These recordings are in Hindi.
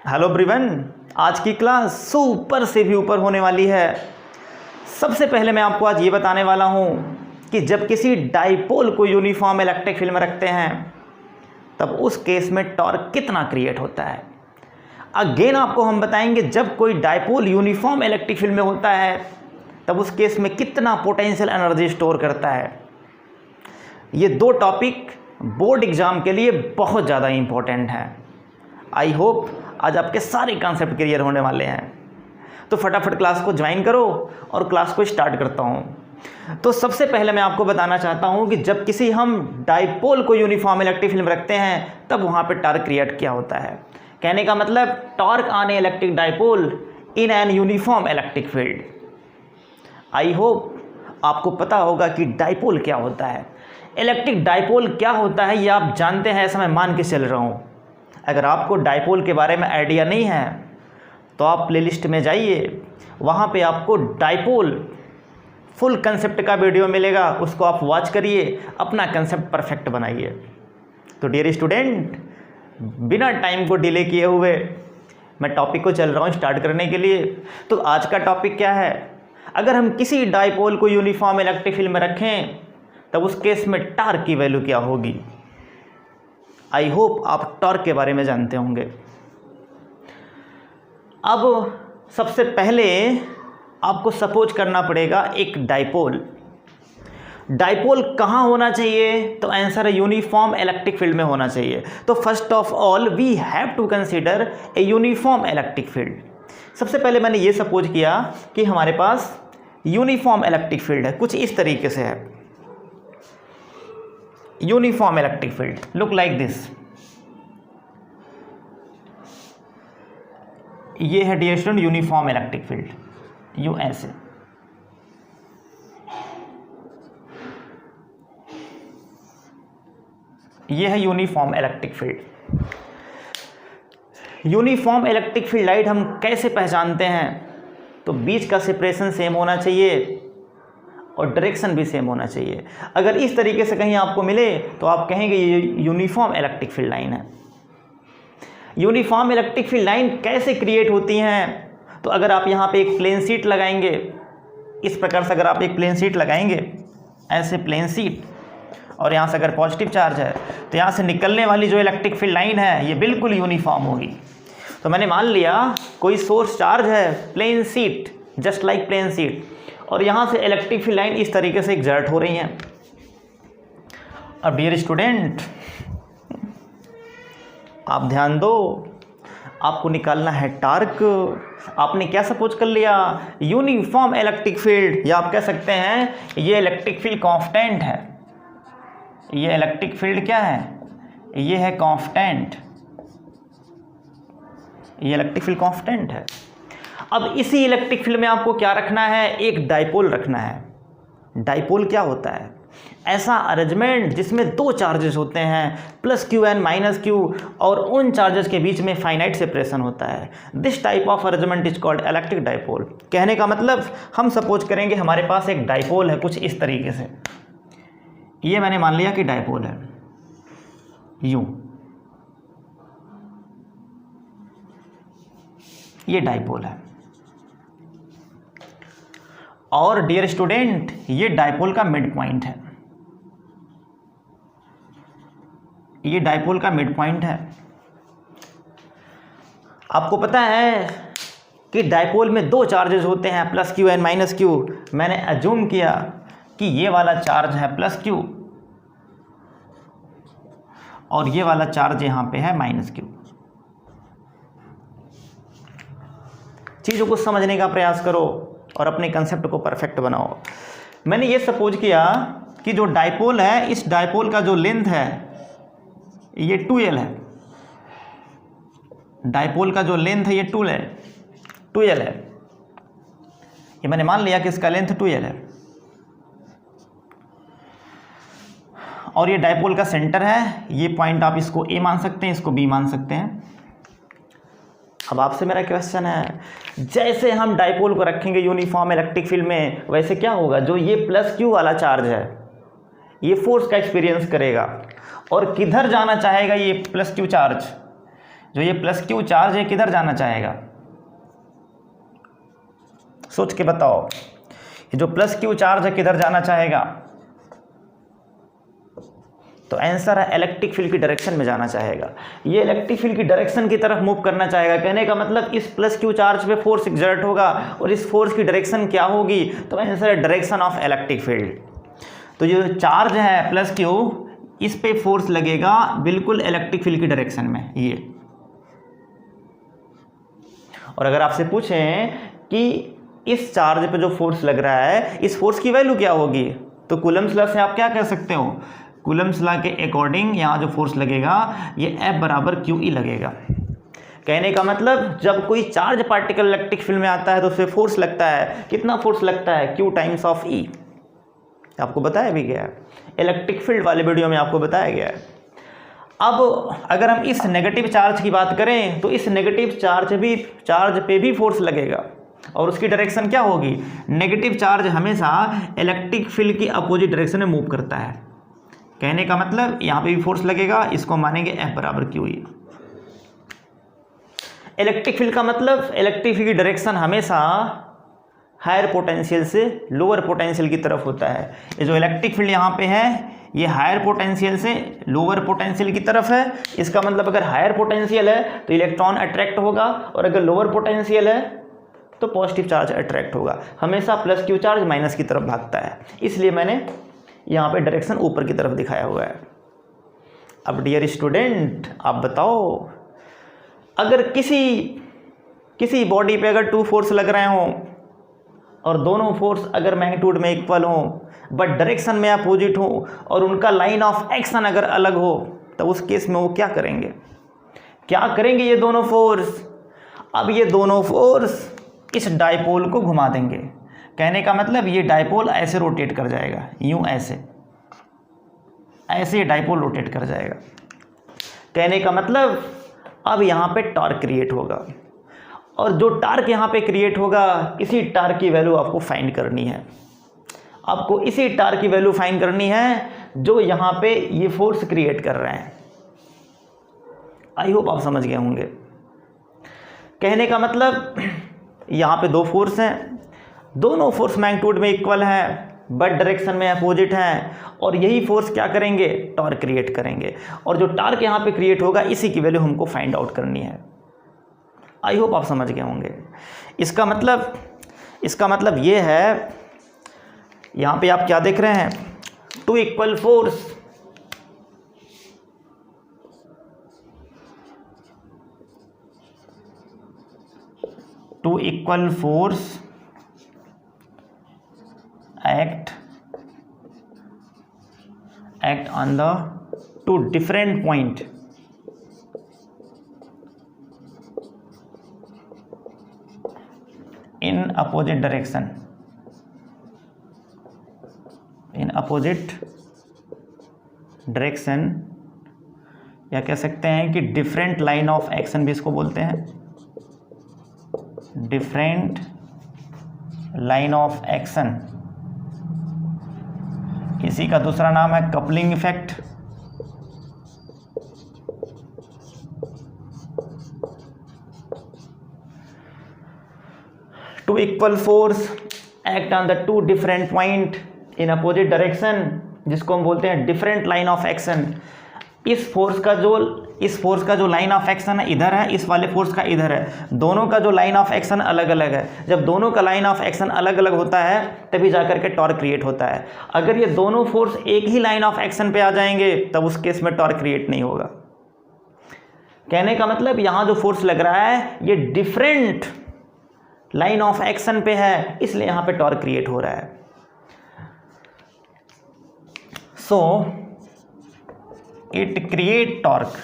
हेलो एवरीवन, आज की क्लास सुपर से भी ऊपर होने वाली है। सबसे पहले मैं आपको आज ये बताने वाला हूँ कि जब किसी डाइपोल को यूनिफॉर्म इलेक्ट्रिक फील्ड में रखते हैं तब उस केस में टॉर्क कितना क्रिएट होता है। अगेन आपको हम बताएंगे जब कोई डाइपोल यूनिफॉर्म इलेक्ट्रिक फील्ड में होता है तब उस केस में कितना पोटेंशियल एनर्जी स्टोर करता है। ये दो टॉपिक बोर्ड एग्जाम के लिए बहुत ज़्यादा इंपॉर्टेंट है। आई होप आज आपके सारे कॉन्सेप्ट क्लियर होने वाले हैं। तो फटाफट क्लास को ज्वाइन करो और क्लास को स्टार्ट करता हूँ। तो सबसे पहले मैं आपको बताना चाहता हूँ कि जब किसी हम डाइपोल को यूनिफॉर्म इलेक्ट्रिक फील्ड में रखते हैं तब वहाँ पे टॉर्क क्रिएट क्या होता है। कहने का मतलब torque on A electric dipole in an uniform electric field. I hope आपको पता होगा कि डाइपोल क्या होता है, इलेक्ट्रिक डाइपोल क्या होता है, ये आप जानते हैं, ऐसा मैं मान के चल रहा हूँ। अगर आपको डाइपोल के बारे में आइडिया नहीं है तो आप प्लेलिस्ट में जाइए, वहाँ पे आपको डाइपोल फुल कंसेप्ट का वीडियो मिलेगा, उसको आप वॉच करिए, अपना कंसेप्ट परफेक्ट बनाइए। तो डियर स्टूडेंट, बिना टाइम को डिले किए हुए मैं टॉपिक को चल रहा हूँ स्टार्ट करने के लिए। तो आज का टॉपिक क्या है, अगर हम किसी डाइपोल को यूनिफॉर्म इलेक्ट्रिक फील्ड में रखें तब उस केस में टॉर्क की वैल्यू क्या होगी। आई होप आप टॉर्क के बारे में जानते होंगे। अब सबसे पहले आपको सपोज करना पड़ेगा एक डाइपोल। डाइपोल कहाँ होना चाहिए, तो आंसर है यूनिफॉर्म इलेक्ट्रिक फील्ड में होना चाहिए। तो first of all we have to consider a uniform electric field. सबसे पहले मैंने ये सपोज किया कि हमारे पास यूनिफॉर्म इलेक्ट्रिक फील्ड है, कुछ इस तरीके से है। Uniform electric field look like this. ये है dear student uniform electric field, you ऐसे। ये है uniform electric field. Uniform electric field light हम कैसे पहचानते हैं, तो बीच का सेपरेशन सेम होना चाहिए और डायरेक्शन भी सेम होना चाहिए। अगर इस तरीके से कहीं आपको मिले तो आप कहेंगे ये यूनिफॉर्म इलेक्ट्रिक फील्ड लाइन है। यूनिफॉर्म इलेक्ट्रिक फील्ड लाइन कैसे क्रिएट होती हैं, तो अगर आप यहाँ पे एक प्लेन शीट लगाएंगे, इस प्रकार से अगर आप एक प्लेन शीट लगाएंगे, ऐसे प्लेन शीट, और यहाँ से अगर पॉजिटिव चार्ज है तो यहाँ से निकलने वाली जो इलेक्ट्रिक फील्ड लाइन है ये बिल्कुल यूनिफॉर्म होगी। तो मैंने मान लिया कोई सोर्स चार्ज है, plane sheet, just like plane sheet, और यहाँ से इलेक्ट्रिक फील्ड लाइन इस तरीके से एग्जर्ट हो रही हैं। अब डियर स्टूडेंट आप ध्यान दो, आपको निकालना है टॉर्क। आपने क्या सपोज कर लिया, यूनिफॉर्म इलेक्ट्रिक फील्ड, या आप कह सकते हैं ये इलेक्ट्रिक फील्ड कांस्टेंट है। ये इलेक्ट्रिक फील्ड क्या है, ये है कांस्टेंट, ये इलेक्ट्रिक फील्ड कांस्टेंट है। अब इसी इलेक्ट्रिक फील्ड में आपको क्या रखना है, एक डाइपोल रखना है। डाइपोल क्या होता है, ऐसा अरेंजमेंट जिसमें दो चार्जेस होते हैं, plus Q and minus Q, और उन चार्जेस के बीच में फाइनाइट सेपरेशन होता है। This type of arrangement is called electric dipole. कहने का मतलब हम सपोज करेंगे हमारे पास एक डाइपोल है कुछ इस तरीके से, ये मैंने मान लिया कि डाइपोल है, यूं, ये डाइपोल है। और डियर स्टूडेंट ये डाइपोल का मिड पॉइंट है, ये डाइपोल का मिड पॉइंट है। आपको पता है कि डाइपोल में दो चार्जेस होते हैं, plus Q and minus Q. मैंने अज्यूम किया कि ये वाला चार्ज है प्लस क्यू और ये वाला चार्ज यहाँ पे है माइनस क्यू। चीज़ों को समझने का प्रयास करो और अपने कंसेप्ट को परफेक्ट बनाओ। मैंने ये सपोज किया कि जो डाइपोल है, इस डाइपोल का जो लेंथ है ये 2L है। डाइपोल का जो लेंथ है ये 2L है। ये मैंने मान लिया कि इसका लेंथ 2L है, और ये डाइपोल का सेंटर है। ये पॉइंट आप इसको A मान सकते हैं, इसको B मान सकते हैं। अब आपसे मेरा क्वेश्चन है, जैसे हम डाइपोल को रखेंगे यूनिफॉर्म इलेक्ट्रिक फील्ड में, वैसे क्या होगा, जो ये प्लस क्यू वाला चार्ज है ये फोर्स का एक्सपीरियंस करेगा और किधर जाना चाहेगा ये प्लस क्यू चार्ज, जो ये प्लस क्यू चार्ज है किधर जाना चाहेगा, सोच के बताओ, ये जो प्लस क्यू चार्ज है किधर जाना चाहेगा? तो आंसर है इलेक्ट्रिक फील्ड की डायरेक्शन में जाना चाहेगा। ये इलेक्ट्रिक फील्ड की डायरेक्शन की तरफ मूव करना चाहेगा। कहने का मतलब इस प्लस क्यू चार्ज पे फोर्स एक्सर्ट होगा और इस फोर्स की डायरेक्शन क्या होगी? तो आंसर है डायरेक्शन ऑफ इलेक्ट्रिक फील्ड। तो जो चार्ज है प्लस क्यू, इस पे फोर्स लगेगा बिल्कुल इलेक्ट्रिक फील्ड की डायरेक्शन में ये। और अगर आपसे पूछें कि इस चार्ज पे जो फोर्स लग रहा है, इस फोर्स की वैल्यू क्या होगी, तो कूलम्ब्स लॉ से आप क्या कह सकते हो? कूलम्ब्स लॉ के अकॉर्डिंग यहाँ जो फोर्स लगेगा ये F बराबर QE लगेगा। कहने का मतलब जब कोई चार्ज पार्टिकल इलेक्ट्रिक फील्ड में आता है तो उससे फोर्स लगता है, कितना फोर्स लगता है? Q times of E। आपको बताया भी गया है, इलेक्ट्रिक फील्ड वाले वीडियो में आपको बताया गया है। अब अगर हम इस नेगेटिव चार्ज की बात करें तो इस नेगेटिव चार्ज पे भी फोर्स लगेगा और उसकी डायरेक्शन क्या होगी? नेगेटिव चार्ज हमेशा इलेक्ट्रिक फील्ड की अपोजिट डायरेक्शन में मूव करता है। कहने का मतलब यहाँ पे भी फोर्स लगेगा, इसको मानेंगे F बराबर QE। इलेक्ट्रिक फील्ड का मतलब इलेक्ट्रिक फील्ड की डायरेक्शन हमेशा हायर पोटेंशियल से लोअर पोटेंशियल की तरफ होता है। ये जो इलेक्ट्रिक फील्ड यहाँ पे है ये हायर पोटेंशियल से लोअर पोटेंशियल की तरफ है। इसका मतलब अगर हायर पोटेंशियल है तो इलेक्ट्रॉन अट्रैक्ट होगा और अगर लोअर पोटेंशियल है तो पॉजिटिव चार्ज अट्रैक्ट होगा। हमेशा प्लस क्यू चार्ज माइनस की तरफ भागता है, इसलिए मैंने यहाँ पे डायरेक्शन ऊपर की तरफ दिखाया हुआ है। अब डियर स्टूडेंट आप बताओ, अगर किसी बॉडी पे अगर 2 फोर्स लग रहे हों और दोनों फोर्स अगर मैग्नीट्यूड में इक्वल हों बट डायरेक्शन में अपोजिट हो और उनका लाइन ऑफ एक्शन अगर अलग हो, तो उस केस में वो क्या करेंगे? ये दोनों फोर्स? अब ये दोनों फोर्स इस डाइपोल को घुमा देंगे। कहने का मतलब ये डाइपोल ऐसे रोटेट कर जाएगा, यूं ऐसे डाइपोल रोटेट कर जाएगा। कहने का मतलब अब यहाँ पे टॉर्क क्रिएट होगा और जो टार्क यहाँ पे क्रिएट होगा इसी टार्क की वैल्यू आपको फाइंड करनी है। आपको इसी टार्क की वैल्यू फाइंड करनी है जो यहाँ पे ये फोर्स क्रिएट कर रहे हैं। आई होप आप समझ गए होंगे। कहने का मतलब यहाँ पे 2 फोर्स हैं, दोनों फोर्स मैग्नीट्यूड में इक्वल हैं बट डायरेक्शन में अपोजिट हैं और यही फोर्स क्या करेंगे? टॉर्क क्रिएट करेंगे और जो टार्क यहाँ पे क्रिएट होगा इसी की वैल्यू हमको फाइंड आउट करनी है। आई होप आप समझ गए होंगे। इसका मतलब ये है, यहाँ पे आप क्या देख रहे हैं? 2 equal force, act on the 2 different point in opposite direction, या कह सकते हैं कि डिफरेंट लाइन ऑफ एक्शन भी इसको बोलते हैं। डिफरेंट लाइन ऑफ एक्शन, इसी का दूसरा नाम है coupling effect. Two equal force act on the 2 different point in opposite direction, जिसको हम बोलते हैं डिफरेंट लाइन ऑफ एक्शन। इस फोर्स का जो लाइन ऑफ एक्शन है इधर है, इस वाले फोर्स का इधर है। दोनों का जो लाइन ऑफ एक्शन अलग अलग है। जब दोनों का लाइन ऑफ एक्शन अलग अलग होता है तभी जाकर के टॉर्क क्रिएट होता है। अगर ये दोनों फोर्स एक ही लाइन ऑफ एक्शन पे आ जाएंगे तब उस केस में टॉर्क क्रिएट नहीं होगा। कहने का मतलब यहाँ जो फोर्स लग रहा है ये डिफरेंट लाइन ऑफ एक्शन पे है, इसलिए यहाँ पे टॉर्क क्रिएट हो रहा है। सो it create torque,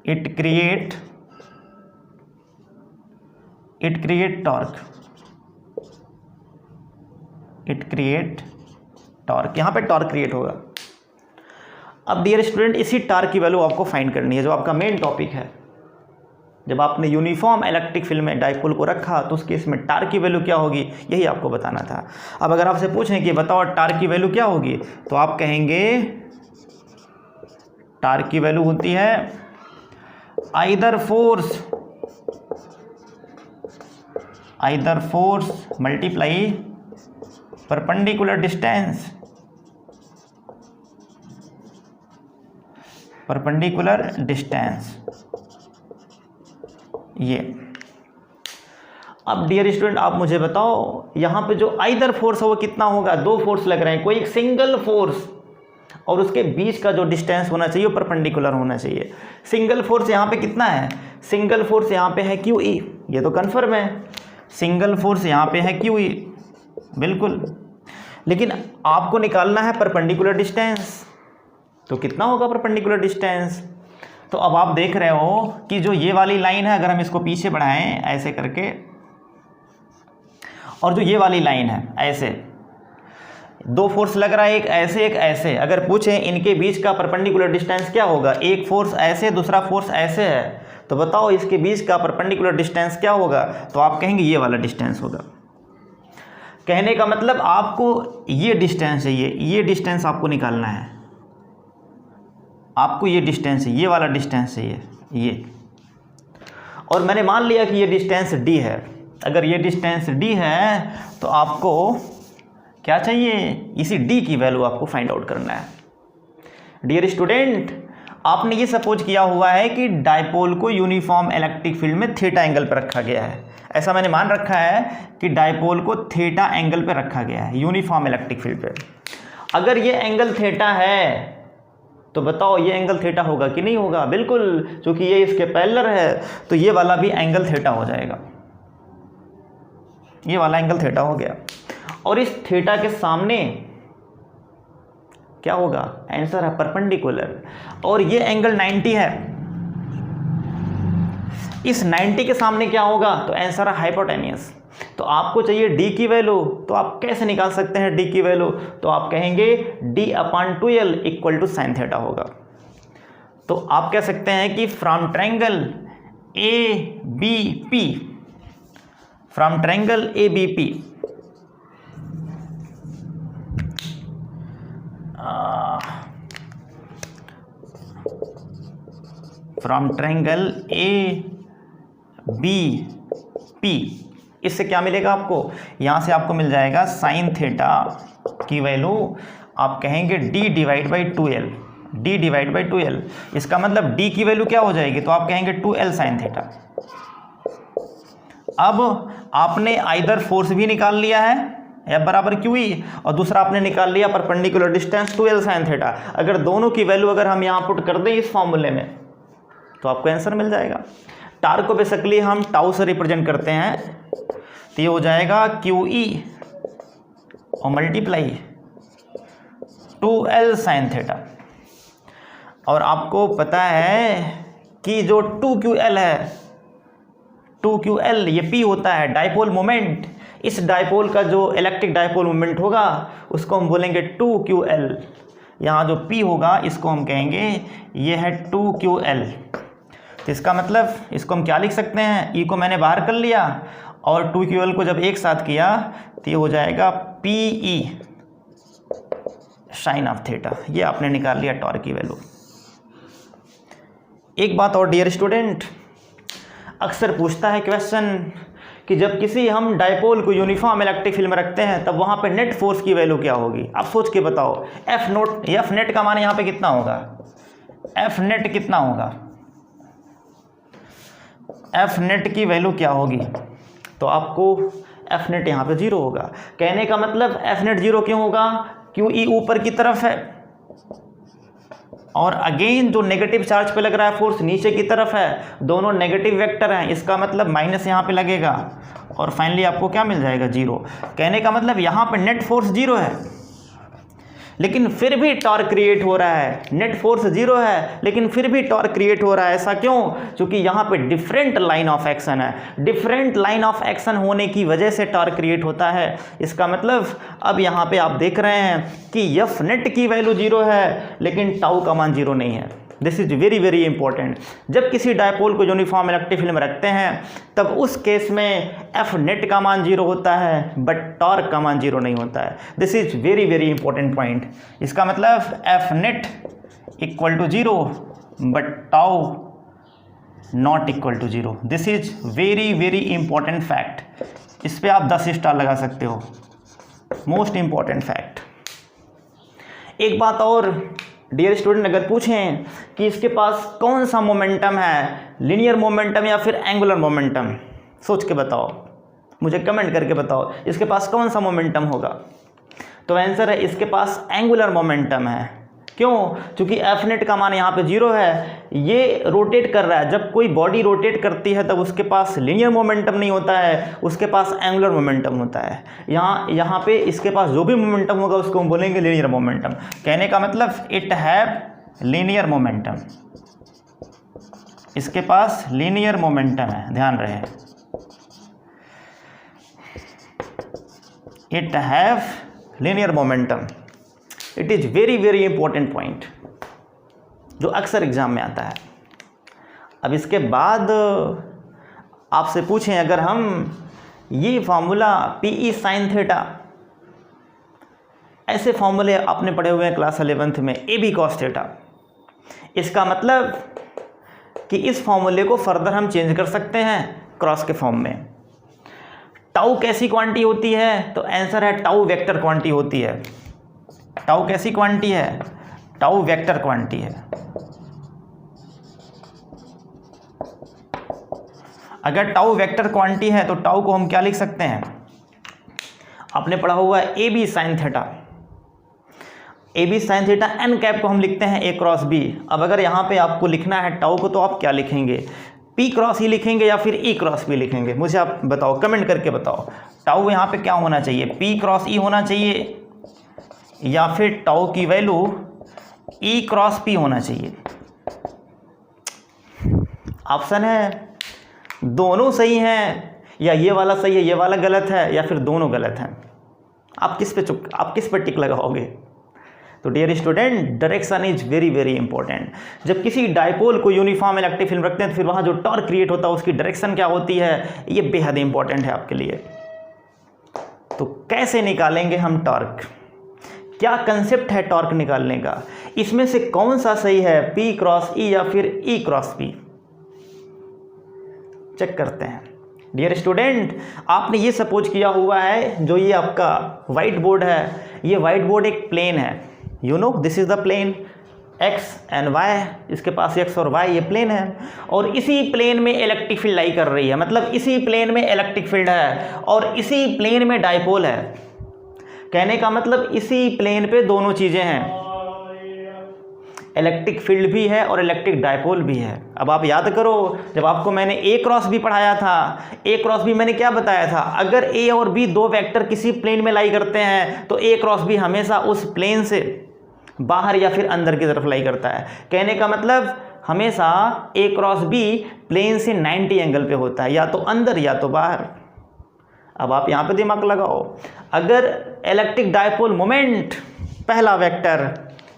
it create torque, यहाँ पे टॉर्क क्रिएट होगा। अब डियर स्टूडेंट इसी टॉर्क की वैल्यू आपको फाइंड करनी है, जो आपका मेन टॉपिक है। जब आपने यूनिफॉर्म इलेक्ट्रिक फील्ड में डाइपोल को रखा तो उस केस में टॉर्क की वैल्यू क्या होगी, यही आपको बताना था। अब अगर आपसे पूछें कि बताओ टॉर्क की वैल्यू क्या होगी, तो आप कहेंगे टॉर्क की वैल्यू होती है either force multiply perpendicular distance. ये अब डियर स्टूडेंट आप मुझे बताओ यहाँ पे जो आइदर फोर्स है वो कितना होगा? दो फोर्स लग रहे हैं, कोई एक सिंगल फोर्स और उसके बीच का जो डिस्टेंस होना चाहिए वो परपेंडिकुलर होना चाहिए। सिंगल फोर्स यहाँ पे कितना है? सिंगल फोर्स यहाँ पे है क्यू ई, ये तो कन्फर्म है। सिंगल फोर्स यहाँ पे है क्यू ई, बिल्कुल। लेकिन आपको निकालना है परपेंडिकुलर डिस्टेंस, तो कितना होगा परपेंडिकुलर डिस्टेंस? तो अब आप देख रहे हो कि जो ये वाली लाइन है, अगर हम इसको पीछे बढ़ाएं ऐसे करके, और जो ये वाली लाइन है ऐसे, दो फोर्स लग रहा है, एक ऐसे एक ऐसे। अगर पूछें इनके बीच का परपेंडिकुलर डिस्टेंस क्या होगा? एक फोर्स ऐसे, दूसरा फोर्स ऐसे है, तो बताओ इसके बीच का परपेंडिकुलर डिस्टेंस क्या होगा? तो आप कहेंगे ये वाला डिस्टेंस होगा। कहने का मतलब आपको ये डिस्टेंस चाहिए, ये डिस्टेंस आपको निकालना है, आपको ये डिस्टेंस है, ये वाला डिस्टेंस चाहिए ये। और मैंने मान लिया कि ये डिस्टेंस d है। अगर ये डिस्टेंस d है तो आपको क्या चाहिए? इसी d की वैल्यू आपको फाइंड आउट करना है। डियर स्टूडेंट, आपने ये सपोज किया हुआ है कि डायपोल को यूनिफॉर्म इलेक्ट्रिक फील्ड में थीटा एंगल पर रखा गया है। ऐसा मैंने मान रखा है कि डायपोल को थीटा एंगल पर रखा गया है यूनिफॉर्म इलेक्ट्रिक फील्ड पे। अगर ये एंगल थीटा है तो बताओ ये एंगल थीटा होगा कि नहीं होगा? बिल्कुल, क्योंकि ये इसके पैरेलल है तो ये वाला भी एंगल थीटा हो जाएगा, ये वाला एंगल थीटा हो गया। और इस थीटा के सामने क्या होगा? आंसर है परपेंडिकुलर। और ये एंगल 90 है, इस 90 के सामने क्या होगा? तो आंसर है हाइपोटेन्यूस। तो आपको चाहिए d की वैल्यू, तो आप कैसे निकाल सकते हैं d की वैल्यू? तो आप कहेंगे d/2l equal to sine theta होगा। तो आप कह सकते हैं कि from triangle ABP, from triangle ABP from triangle ABP, इससे क्या मिलेगा आपको? यहाँ से आपको मिल जाएगा साइन थीटा की वैल्यू, आप कहेंगे d/2l, d/2l। इसका मतलब d की वैल्यू क्या हो जाएगी? तो आप कहेंगे 2l साइन थीटा। अब आपने आइदर फोर्स भी निकाल लिया है F बराबर क्यू ई, और दूसरा आपने निकाल लिया perpendicular distance 2l sine theta. अगर दोनों की वैल्यू अगर हम यहाँ पुट कर दें इस फॉर्मूले में तो आपको आंसर मिल जाएगा। टार को बेसिकली हम टाउ से रिप्रेजेंट करते हैं, तो ये हो जाएगा क्यू ई और मल्टीप्लाई 2l साइन थीटा। और आपको पता है कि जो 2ql है, 2ql ये p होता है डाइपोल मोमेंट। इस डाइपोल का जो इलेक्ट्रिक डाइपोल मोमेंट होगा उसको हम बोलेंगे 2ql। यहाँ जो p होगा इसको हम कहेंगे ये है 2ql। तो इसका मतलब इसको हम क्या लिख सकते हैं? e को मैंने बाहर कर लिया और 2ql को जब एक साथ किया तो ये हो जाएगा pe साइन ऑफ थीटा। ये आपने निकाल लिया टॉर्क की वैल्यू। एक बात और डियर स्टूडेंट, अक्सर पूछता है क्वेश्चन कि जब किसी हम डाइपोल को यूनिफॉर्म इलेक्ट्रिक फील्ड में रखते हैं तब वहाँ पे नेट फोर्स की वैल्यू क्या होगी? आप सोच के बताओ। एफ नेट का मान यहाँ पे कितना होगा? एफ नेट कितना होगा? एफ नेट की वैल्यू क्या होगी? तो आपको एफ नेट यहाँ पे 0 होगा। कहने का मतलब एफ नेट 0 क्यों होगा? क्यों ई ऊपर की तरफ है और अगेन जो नेगेटिव चार्ज पे लग रहा है फोर्स नीचे की तरफ है, दोनों नेगेटिव वेक्टर हैं, इसका मतलब माइनस यहाँ पे लगेगा और फाइनली आपको क्या मिल जाएगा? 0। कहने का मतलब यहाँ पे नेट फोर्स 0 है लेकिन फिर भी टॉर्क क्रिएट हो रहा है। नेट फोर्स 0 है लेकिन फिर भी टॉर्क क्रिएट हो रहा है। ऐसा क्यों? क्योंकि यहाँ पे डिफरेंट लाइन ऑफ एक्शन है। डिफरेंट लाइन ऑफ एक्शन होने की वजह से टॉर्क क्रिएट होता है। इसका मतलब अब यहाँ पे आप देख रहे हैं कि एफ नेट की वैल्यू 0 है लेकिन टाउ का मान 0 नहीं है। This is very very important. जब किसी डायपोल को यूनिफॉर्म इलेक्ट्रिक फील्ड में रखते हैं तब उस केस में एफ नेट का मान 0 होता है बट टॉर्क का मान 0 नहीं होता है। This is very very important point. इसका मतलब F net equal to 0 but tau not equal to 0। This is very very important fact, इस पे आप 10 स्टार लगा सकते हो, मोस्ट इंपॉर्टेंट फैक्ट। एक बात और डियर स्टूडेंट, अगर पूछें कि इसके पास कौन सा मोमेंटम है, लीनियर मोमेंटम या फिर एंगुलर मोमेंटम, सोच के बताओ, मुझे कमेंट करके बताओ इसके पास कौन सा मोमेंटम होगा। तो आंसर है इसके पास एंगुलर मोमेंटम है। क्यों? क्योंकि एफ नेट का मान यहाँ पे 0 है, ये रोटेट कर रहा है। जब कोई बॉडी रोटेट करती है तब उसके पास लीनियर मोमेंटम नहीं होता है, उसके पास एंगुलर मोमेंटम होता है। यहाँ पे इसके पास जो भी मोमेंटम होगा उसको हम बोलेंगे लीनियर मोमेंटम। कहने का मतलब इट हैव लीनियर मोमेंटम, इसके पास लीनियर मोमेंटम है, ध्यान रहे, it have linear momentum. It is very very important point जो अक्सर एग्जाम में आता है। अब इसके बाद आपसे पूछें, अगर हम ये फार्मूला PE sin थीटा, ऐसे फार्मूले आपने पढ़े हुए हैं क्लास 11th में, AB cos थीटा, इसका मतलब कि इस फार्मूले को फर्दर हम चेंज कर सकते हैं क्रॉस के फॉर्म में। टाउ कैसी क्वांटिटी होती है? तो आंसर है टाउ वेक्टर क्वांटिटी होती है। टाउ कैसी क्वांटिटी है? टाउ वेक्टर क्वांटिटी है। अगर टाउ वेक्टर क्वांटिटी है तो टाउ को हम क्या लिख सकते हैं? आपने पढ़ा हुआ है AB sin theta, AB sin theta n cap को हम लिखते हैं A क्रॉस B। अब अगर यहाँ पे आपको लिखना है टाउ को तो आप क्या लिखेंगे? P क्रॉस E लिखेंगे या फिर E क्रॉस B लिखेंगे? मुझे आप बताओ, कमेंट करके बताओ। टाउ यहाँ पे क्या होना चाहिए? P क्रॉस E होना चाहिए या फिर टाउ की वैल्यू E क्रॉस P होना चाहिए? ऑप्शन है दोनों सही हैं, या ये वाला सही है ये वाला गलत है, या फिर दोनों गलत हैं। आप किस पे टिक लगाओगे? तो dear student, direction is very very important. जब किसी डायपोल को यूनिफॉर्म इलेक्ट्रिक फील्ड रखते हैं तो फिर वहाँ जो टॉर्क क्रिएट होता है उसकी डायरेक्शन क्या होती है, ये बेहद इंपॉर्टेंट है आपके लिए। तो कैसे निकालेंगे हम टॉर्क? क्या कंसेप्ट है टॉर्क निकालने का? इसमें से कौन सा सही है, P क्रॉस E या फिर E क्रॉस P? चेक करते हैं। डियर स्टूडेंट, आपने ये सपोज किया हुआ है, जो ये आपका वाइट बोर्ड है, ये वाइट बोर्ड एक प्लेन है। You know this is the plane x and y, इसके पास x और y ये प्लेन है, और इसी प्लेन में इलेक्ट्रिक फील्ड लाई कर रही है, मतलब इसी प्लेन में इलेक्ट्रिक फील्ड है और इसी प्लेन में डायपोल है। कहने का मतलब इसी प्लेन पे दोनों चीज़ें हैं, इलेक्ट्रिक फील्ड भी है और इलेक्ट्रिक डायपोल भी है। अब आप याद करो, जब आपको मैंने A क्रॉस B पढ़ाया था, A क्रॉस B मैंने क्या बताया था? अगर A और B दो वेक्टर किसी प्लेन में लाई करते हैं तो A क्रॉस B हमेशा उस प्लेन से बाहर या फिर अंदर की तरफ लाई करता है। कहने का मतलब हमेशा A क्रॉस B प्लेन से 90 एंगल पे होता है, या तो अंदर या तो बाहर। अब आप यहाँ पे दिमाग लगाओ, अगर इलेक्ट्रिक डायपोल मोमेंट, पहला वेक्टर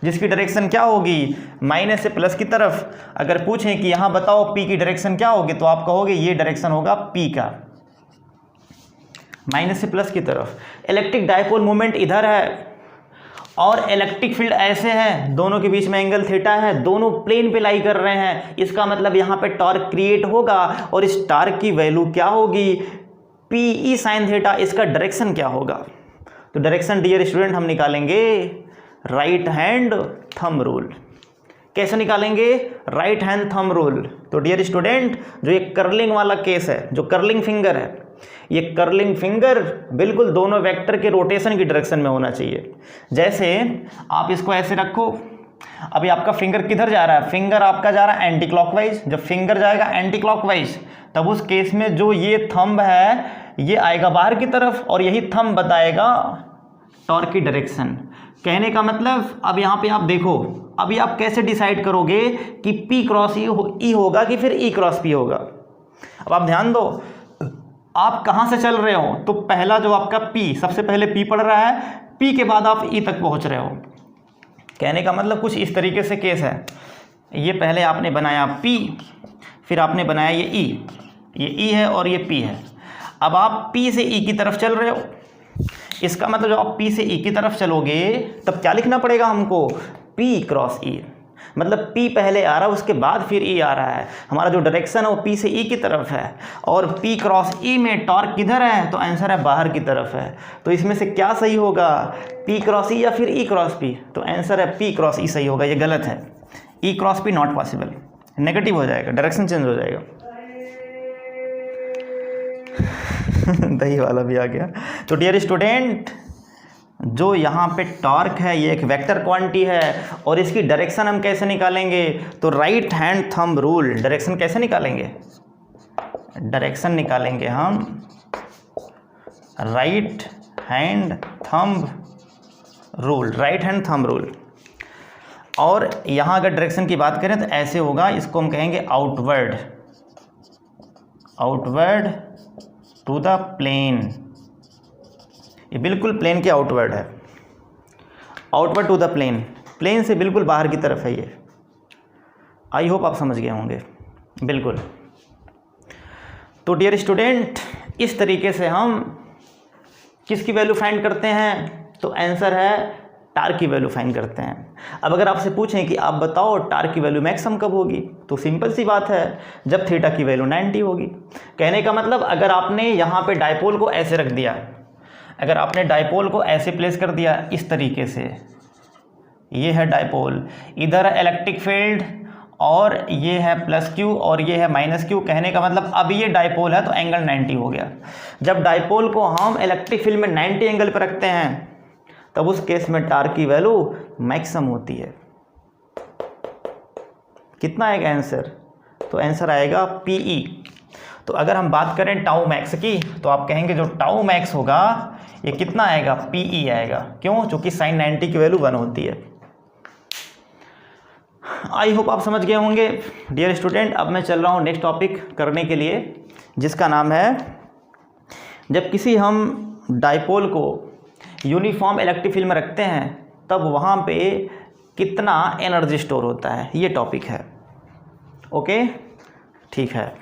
जिसकी डायरेक्शन क्या होगी, माइनस से प्लस की तरफ, अगर पूछें कि यहाँ बताओ P की डायरेक्शन क्या होगी, तो आप कहोगे ये डायरेक्शन होगा P का, माइनस से प्लस की तरफ। इलेक्ट्रिक डायपोल मोमेंट इधर है और इलेक्ट्रिक फील्ड ऐसे है, दोनों के बीच में एंगल थीटा है, दोनों प्लेन पे लाई कर रहे हैं। इसका मतलब यहाँ पे टॉर्क क्रिएट होगा और इस टॉर्क की वैल्यू क्या होगी? PE sin theta. इसका डायरेक्शन क्या होगा? तो डायरेक्शन डियर स्टूडेंट हम निकालेंगे राइट हैंड थंब रूल। कैसे निकालेंगे? Right hand thumb rule. तो डियर स्टूडेंट, जो ये कर्लिंग वाला केस है, जो कर्लिंग फिंगर है, ये कर्लिंग फिंगर बिल्कुल दोनों वेक्टर के रोटेशन की डायरेक्शन में होना चाहिए। जैसे आप इसको ऐसे रखो, अभी आपका फिंगर किधर जा रहा है? फिंगर आपका जा रहा है एंटी क्लॉकवाइज। जब फिंगर जाएगा एंटी क्लॉकवाइज तब उस केस में जो ये थंब है ये आएगा बाहर की तरफ और यही थंब बताएगा टॉर्क की डायरेक्शन। कहने का मतलब अब यहाँ पे आप देखो, अभी आप कैसे डिसाइड करोगे कि P क्रॉस E होगा कि फिर E क्रॉस P होगा? अब आप ध्यान दो, आप कहाँ से चल रहे हो? तो पहला जो आपका P, सबसे पहले P पढ़ रहा है, P के बाद आप E तक पहुँच रहे हो। कहने का मतलब कुछ इस तरीके से केस है, ये पहले आपने बनाया P, फिर आपने बनाया ये E है और ये P है। अब आप P से E की तरफ चल रहे हो, इसका मतलब जब आप P से E की तरफ चलोगे तब क्या लिखना पड़ेगा हमको? P cross E। मतलब P पहले आ रहा है उसके बाद फिर E आ रहा है। हमारा जो डायरेक्शन है वो P से E की तरफ है और P क्रॉस E में टॉर्क किधर है, तो आंसर है बाहर की तरफ है। तो इसमें से क्या सही होगा, P क्रॉस E या फिर E क्रॉस P, तो आंसर है P क्रॉस E सही होगा। ये गलत है, E cross P not possible, negative हो जाएगा, डायरेक्शन चेंज हो जाएगा। दही वाला भी आ गया। तो डियर स्टूडेंट, जो यहाँ पे टॉर्क है ये एक वेक्टर क्वांटिटी है और इसकी डायरेक्शन हम कैसे निकालेंगे, तो right hand thumb rule. Direction कैसे निकालेंगे, डायरेक्शन निकालेंगे हम right hand thumb rule, right hand thumb rule. और यहाँ अगर डायरेक्शन की बात करें तो ऐसे होगा, इसको हम कहेंगे outward, outward to the plane. ये बिल्कुल प्लेन के आउटवर्ड है, outward to the plane, plane से बिल्कुल बाहर की तरफ है ये। आई होप आप समझ गए होंगे बिल्कुल। तो डियर स्टूडेंट, इस तरीके से हम किसकी वैल्यू फाइंड करते हैं, तो आंसर है टार की वैल्यू फाइंड करते हैं। अब अगर आपसे पूछें कि आप बताओ टार की वैल्यू मैक्सिमम कब होगी, तो सिंपल सी बात है, जब थीटा की वैल्यू 90 होगी। कहने का मतलब अगर आपने यहाँ पे डायपोल को ऐसे रख दिया, अगर आपने डायपोल को ऐसे प्लेस कर दिया इस तरीके से, ये है डायपोल, इधर है इलेक्ट्रिक फील्ड और ये है प्लस Q और ये है माइनस Q। कहने का मतलब अब ये डायपोल है तो एंगल 90 हो गया। जब डायपोल को हम इलेक्ट्रिक फील्ड में 90 एंगल पर रखते हैं तब उस केस में टार की वैल्यू मैक्सिमम होती है। कितना आएगा आंसर, तो आंसर आएगा PE। तो अगर हम बात करें टाउ मैक्स की, तो आप कहेंगे जो टाउ मैक्स होगा ये कितना आएगा, PE आएगा। क्यों, क्योंकि साइन 90 की वैल्यू 1 होती है। आई होप आप समझ गए होंगे डियर स्टूडेंट। अब मैं चल रहा हूँ नेक्स्ट टॉपिक करने के लिए, जिसका नाम है जब किसी हम डायपोल को यूनिफॉर्म इलेक्ट्रिक फील्ड में रखते हैं तब वहाँ पे कितना एनर्जी स्टोर होता है, ये टॉपिक है। ओके ठीक है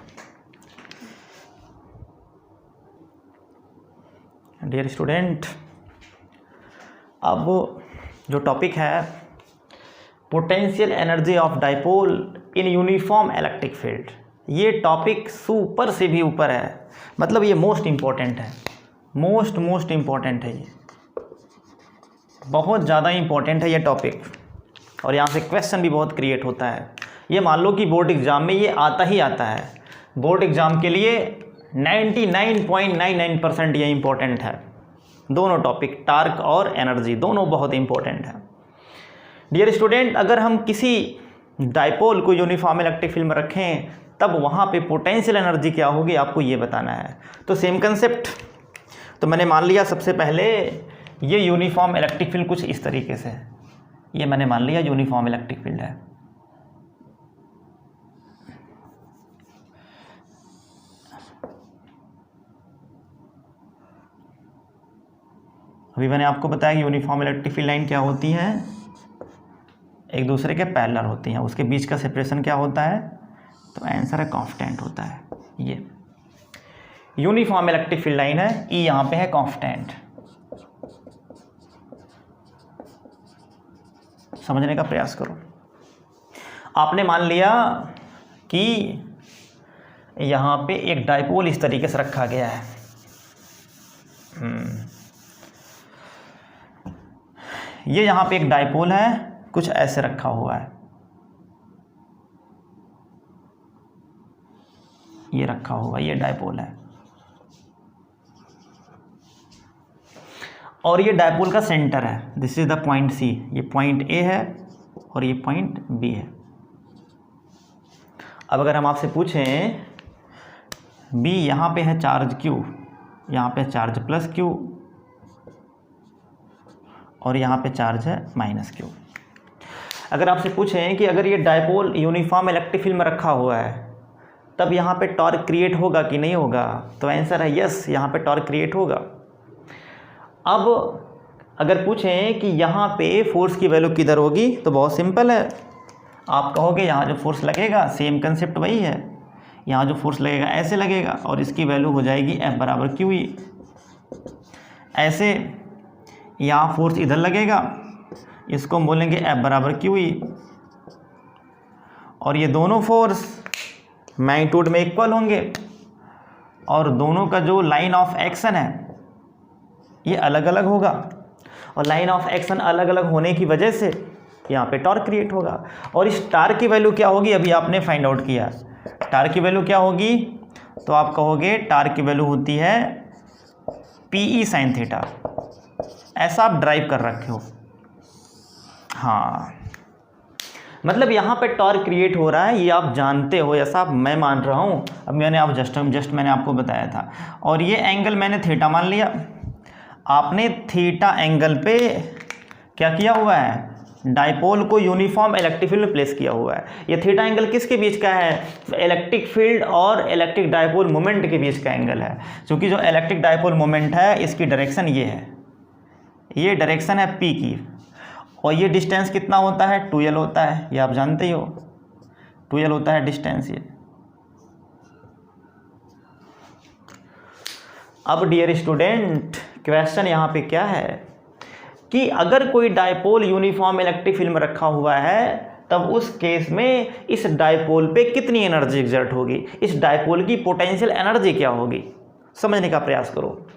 डियर स्टूडेंट। अब जो टॉपिक है potential energy of dipole in uniform electric field, ये टॉपिक सुपर से भी ऊपर है, मतलब ये मोस्ट इम्पॉर्टेंट है, मोस्ट इम्पॉर्टेंट है, ये बहुत ज़्यादा इम्पॉर्टेंट है ये टॉपिक। और यहाँ से क्वेश्चन भी बहुत क्रिएट होता है। ये मान लो कि बोर्ड एग्ज़ाम में ये आता ही आता है, बोर्ड एग्ज़ाम के लिए 99.99% ये इम्पोर्टेंट है। दोनों टॉपिक टार्क और एनर्जी दोनों बहुत इम्पोर्टेंट है डियर स्टूडेंट। अगर हम किसी डायपोल को यूनिफॉर्म इलेक्ट्रिक फील्ड में रखें तब वहाँ पे पोटेंशियल एनर्जी क्या होगी आपको ये बताना है। तो सेम कंसेप्ट, तो मैंने मान लिया सबसे पहले ये यूनिफॉर्म इलेक्ट्रिक फील्ड कुछ इस तरीके से, ये मैंने मान लिया यूनिफॉर्म इलेक्ट्रिक फील्ड है। अभी मैंने आपको बताया कि यूनिफॉर्म इलेक्ट्रिक फील्ड लाइन क्या होती है, एक दूसरे के पैरेलल होती हैं, उसके बीच का सेपरेशन क्या होता है, तो आंसर है कांस्टेंट होता है। ये यूनिफॉर्म इलेक्ट्रिक फील्ड लाइन है, ई यहाँ पे है कांस्टेंट। समझने का प्रयास करो। आपने मान लिया कि यहाँ पे एक डायपोल इस तरीके से रखा गया है, ये यहाँ पे एक डायपोल है, कुछ ऐसे रखा हुआ है, ये रखा हुआ, ये डायपोल है और ये डायपोल का सेंटर है। This is the point C, ये पॉइंट ए है और ये पॉइंट बी है। अब अगर हम आपसे पूछें बी यहाँ पे है चार्ज क्यू, यहाँ पे चार्ज प्लस क्यू और यहाँ पे चार्ज है माइनस क्यू। अगर आपसे पूछें कि अगर ये डायपोल यूनिफॉर्म इलेक्ट्रिक फील्ड में रखा हुआ है तब यहाँ पे टॉर्क क्रिएट होगा कि नहीं होगा, तो आंसर है यस, यहाँ पे टॉर्क क्रिएट होगा। अब अगर पूछें कि यहाँ पे फोर्स की वैल्यू किधर होगी, तो बहुत सिंपल है, आप कहोगे यहाँ जो फोर्स लगेगा सेम कंसेप्ट वही है, यहाँ जो फोर्स लगेगा ऐसे लगेगा और इसकी वैल्यू हो जाएगी F बराबर क्यू ई। ऐसे यहाँ फोर्स इधर लगेगा, इसको हम बोलेंगे F बराबर क्यू ई, और ये दोनों फोर्स मैग्नीट्यूड में इक्वल होंगे और दोनों का जो लाइन ऑफ एक्शन है ये अलग अलग होगा, और लाइन ऑफ एक्शन अलग अलग होने की वजह से यहाँ पे टॉर्क क्रिएट होगा। और इस टार्क की वैल्यू क्या होगी, अभी आपने फाइंड आउट किया, टार्क की वैल्यू क्या होगी, तो आप कहोगे टार्क की वैल्यू होती है PE sin थीटा। ऐसा आप ड्राइव कर रखे हो। हाँ, मतलब यहाँ पे टॉर्क क्रिएट हो रहा है, ये आप जानते हो, ऐसा मैं मान रहा हूँ। अब मैंने जस्ट मैंने आपको बताया था, और ये एंगल मैंने थीटा मान लिया। आपने थीटा एंगल पे क्या किया हुआ है, डाइपोल को यूनिफॉर्म इलेक्ट्रिक फील्ड में प्लेस किया हुआ है। ये थीटा एंगल किसके बीच का है, इलेक्ट्रिक फील्ड और इलेक्ट्रिक डाइपोल मोमेंट के बीच का एंगल है। क्योंकि जो इलेक्ट्रिक डाइपोल मोमेंट है इसकी डायरेक्शन ये है, ये डायरेक्शन है P की, और ये डिस्टेंस कितना होता है, 2L होता है, ये आप जानते ही हो, 2L होता है डिस्टेंस ये। अब डियर स्टूडेंट, क्वेश्चन यहाँ पे क्या है कि अगर कोई डाइपोल यूनिफॉर्म इलेक्ट्रिक फील्ड में रखा हुआ है तब उस केस में इस डाइपोल पे कितनी एनर्जी एग्जर्ट होगी, इस डाइपोल की पोटेंशियल एनर्जी क्या होगी, समझने का प्रयास करो।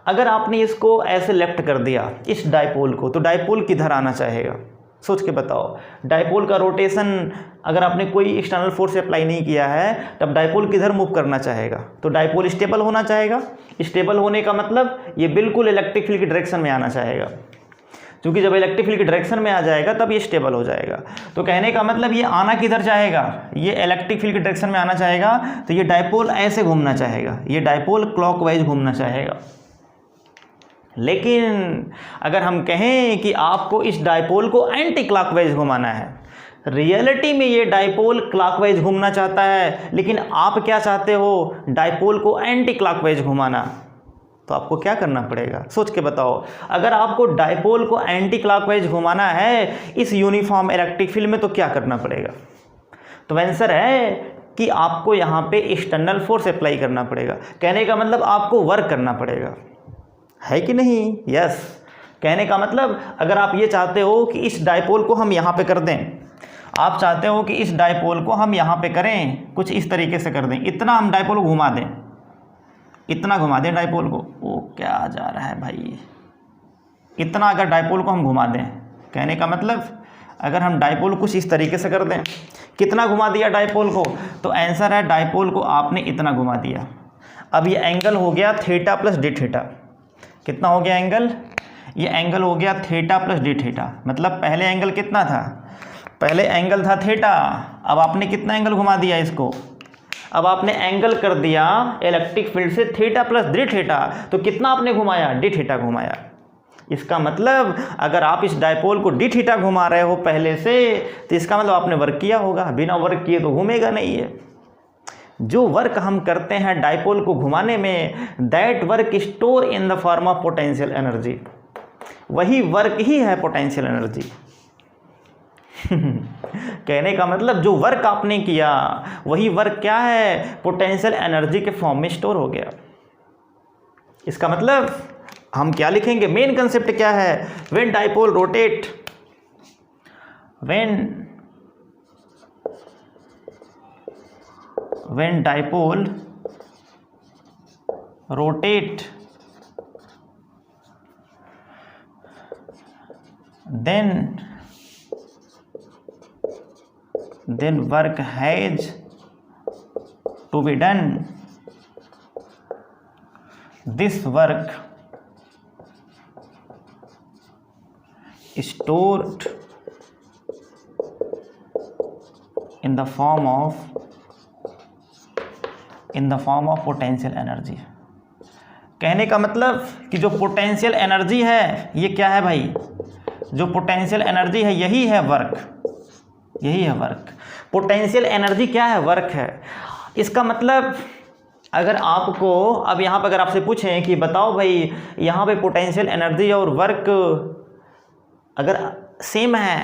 अगर आपने इसको ऐसे लेफ्ट कर दिया इस डाइपोल को, तो डाइपोल किधर आना चाहेगा, सोच के बताओ। डाइपोल का रोटेशन अगर आपने कोई एक्सटर्नल फोर्स अप्लाई नहीं किया है तब डाइपोल किधर मूव करना चाहेगा, तो डाइपोल स्टेबल होना चाहेगा। स्टेबल होने का मतलब ये बिल्कुल इलेक्ट्रिक फील्ड की डायरेक्शन में आना चाहेगा, क्योंकि जब इलेक्ट्रिक फील्ड की डायरेक्शन में आ जाएगा तब ये स्टेबल हो जाएगा। तो कहने का मतलब ये आना किधर चाहेगा, ये इलेक्ट्रिक फील्ड की डायरेक्शन में आना चाहेगा, तो ये डाइपोल ऐसे घूमना चाहेगा, ये डाइपोल क्लॉकवाइज घूमना चाहेगा। लेकिन अगर हम कहें कि आपको इस डाइपोल को एंटी क्लॉकवाइज घुमाना है, रियलिटी में ये डाइपोल क्लॉकवाइज घूमना चाहता है, लेकिन आप क्या चाहते हो, डाइपोल को एंटी क्लॉकवाइज घुमाना, तो आपको क्या करना पड़ेगा, सोच के बताओ। अगर आपको डाइपोल को एंटी क्लॉकवाइज घुमाना है इस यूनिफॉर्म इलेक्ट्रिक फील्ड में, तो क्या करना पड़ेगा, तो आंसर है कि आपको यहाँ पे एक्सटर्नल फोर्स अप्लाई करना पड़ेगा। कहने का मतलब आपको वर्क करना पड़ेगा, है कि नहीं, यस। कहने का मतलब अगर आप ये चाहते हो कि इस डाइपोल को हम यहाँ पे कर दें, आप चाहते हो कि इस डाइपोल को हम यहाँ पे करें, कुछ इस तरीके से कर दें, इतना हम डाइपोल को घुमा दें, इतना घुमा दें डाइपोल को, वो क्या जा रहा है भाई, इतना अगर डाइपोल को हम घुमा दें, कहने का मतलब अगर हम डाइपोल कुछ इस तरीके से कर दें, कितना घुमा दिया डाइपोल को, तो आंसर है डाइपोल को आपने इतना घुमा दिया। अब ये एंगल हो गया थीटा प्लस डी थीटा, कितना हो गया एंगल, ये एंगल हो गया थीटा प्लस डी थीटा। मतलब पहले एंगल कितना था, पहले एंगल था थीटा, अब आपने कितना एंगल घुमा दिया इसको, अब आपने एंगल कर दिया इलेक्ट्रिक फील्ड से थीटा प्लस डी थीटा, तो कितना आपने घुमाया, डी थीटा घुमाया। इसका मतलब अगर आप इस डाइपोल को डी थीटा घुमा रहे हो पहले से, तो इसका मतलब आपने वर्क किया होगा, बिना वर्क किए तो घूमेगा नहीं है। जो वर्क हम करते हैं डाइपोल को घुमाने में, that work store in the form of potential energy, वही वर्क ही है पोटेंशियल एनर्जी। कहने का मतलब जो वर्क आपने किया वही वर्क क्या है, पोटेंशियल एनर्जी के फॉर्म में स्टोर हो गया। इसका मतलब हम क्या लिखेंगे, मेन कंसेप्ट क्या है, when dipole rotate, when dipole rotate, then work has to be done. This work stored in the form of potential energy. कहने का मतलब कि जो पोटेंशियल एनर्जी है ये क्या है भाई, जो पोटेंशियल एनर्जी है यही है वर्क, यही है वर्क। पोटेंशियल एनर्जी क्या है, वर्क है। इसका मतलब अगर आपको अब यहाँ पर अगर आपसे पूछें कि बताओ भाई यहाँ पे पोटेंशियल एनर्जी और वर्क अगर सेम है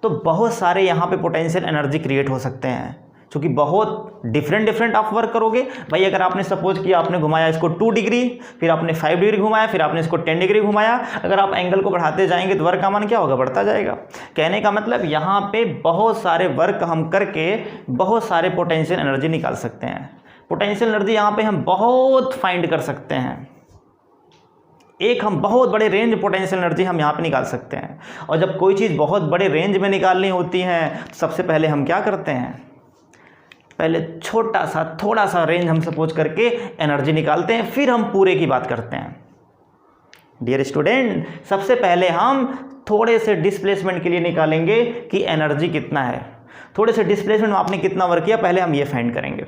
तो बहुत सारे यहाँ पे पोटेंशियल एनर्जी क्रिएट हो सकते हैं। क्योंकि बहुत डिफरेंट आप वर्क करोगे। भाई अगर आपने सपोज किया आपने घुमाया इसको 2 डिग्री, फिर आपने 5 डिग्री घुमाया, फिर आपने इसको 10 डिग्री घुमाया, अगर आप एंगल को बढ़ाते जाएंगे तो वर्क का मान क्या होगा, बढ़ता जाएगा। कहने का मतलब यहाँ पे बहुत सारे वर्क हम करके बहुत सारे पोटेंशियल एनर्जी निकाल सकते हैं। पोटेंशियल एनर्जी यहाँ पे हम बहुत फाइंड कर सकते हैं, एक हम बहुत बड़े रेंज पोटेंशियल एनर्जी हम यहाँ पे निकाल सकते हैं। और जब कोई चीज़ बहुत बड़े रेंज में निकालनी होती है तो सबसे पहले हम क्या करते हैं, पहले छोटा सा थोड़ा सा रेंज हम सपोज करके एनर्जी निकालते हैं, फिर हम पूरे की बात करते हैं। डियर स्टूडेंट, सबसे पहले हम थोड़े से डिस्प्लेसमेंट के लिए निकालेंगे कि एनर्जी कितना है। थोड़े से डिस्प्लेसमेंट में आपने कितना वर्क किया, पहले हम ये फाइंड करेंगे।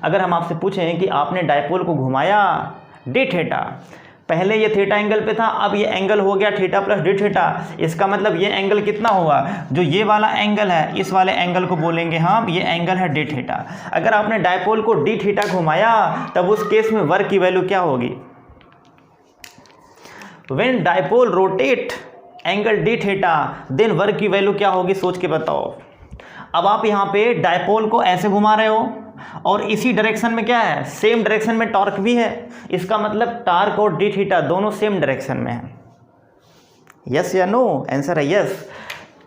अगर हम आपसे पूछें कि आपने डायपोल को घुमाया डी थीटा, पहले ये थीटा एंगल पे था, अब ये एंगल हो गया थीटा प्लस डी थीटा, इसका मतलब ये एंगल कितना हुआ, जो ये वाला एंगल है इस वाले एंगल को बोलेंगे हम, ये एंगल है डी थीटा। अगर आपने डायपोल को डी थीटा घुमाया तब उस केस में वर्क की वैल्यू क्या होगी, when dipole rotate angle d theta then work की वैल्यू क्या होगी, सोच के बताओ। अब आप यहाँ पे डायपोल को ऐसे घुमा रहे हो और इसी डायरेक्शन में क्या है, सेम डायरेक्शन में टॉर्क भी है, इसका मतलब टॉर्क और डी थीटा दोनों सेम डायरेक्शन में है। यस या नो, आंसर है यस।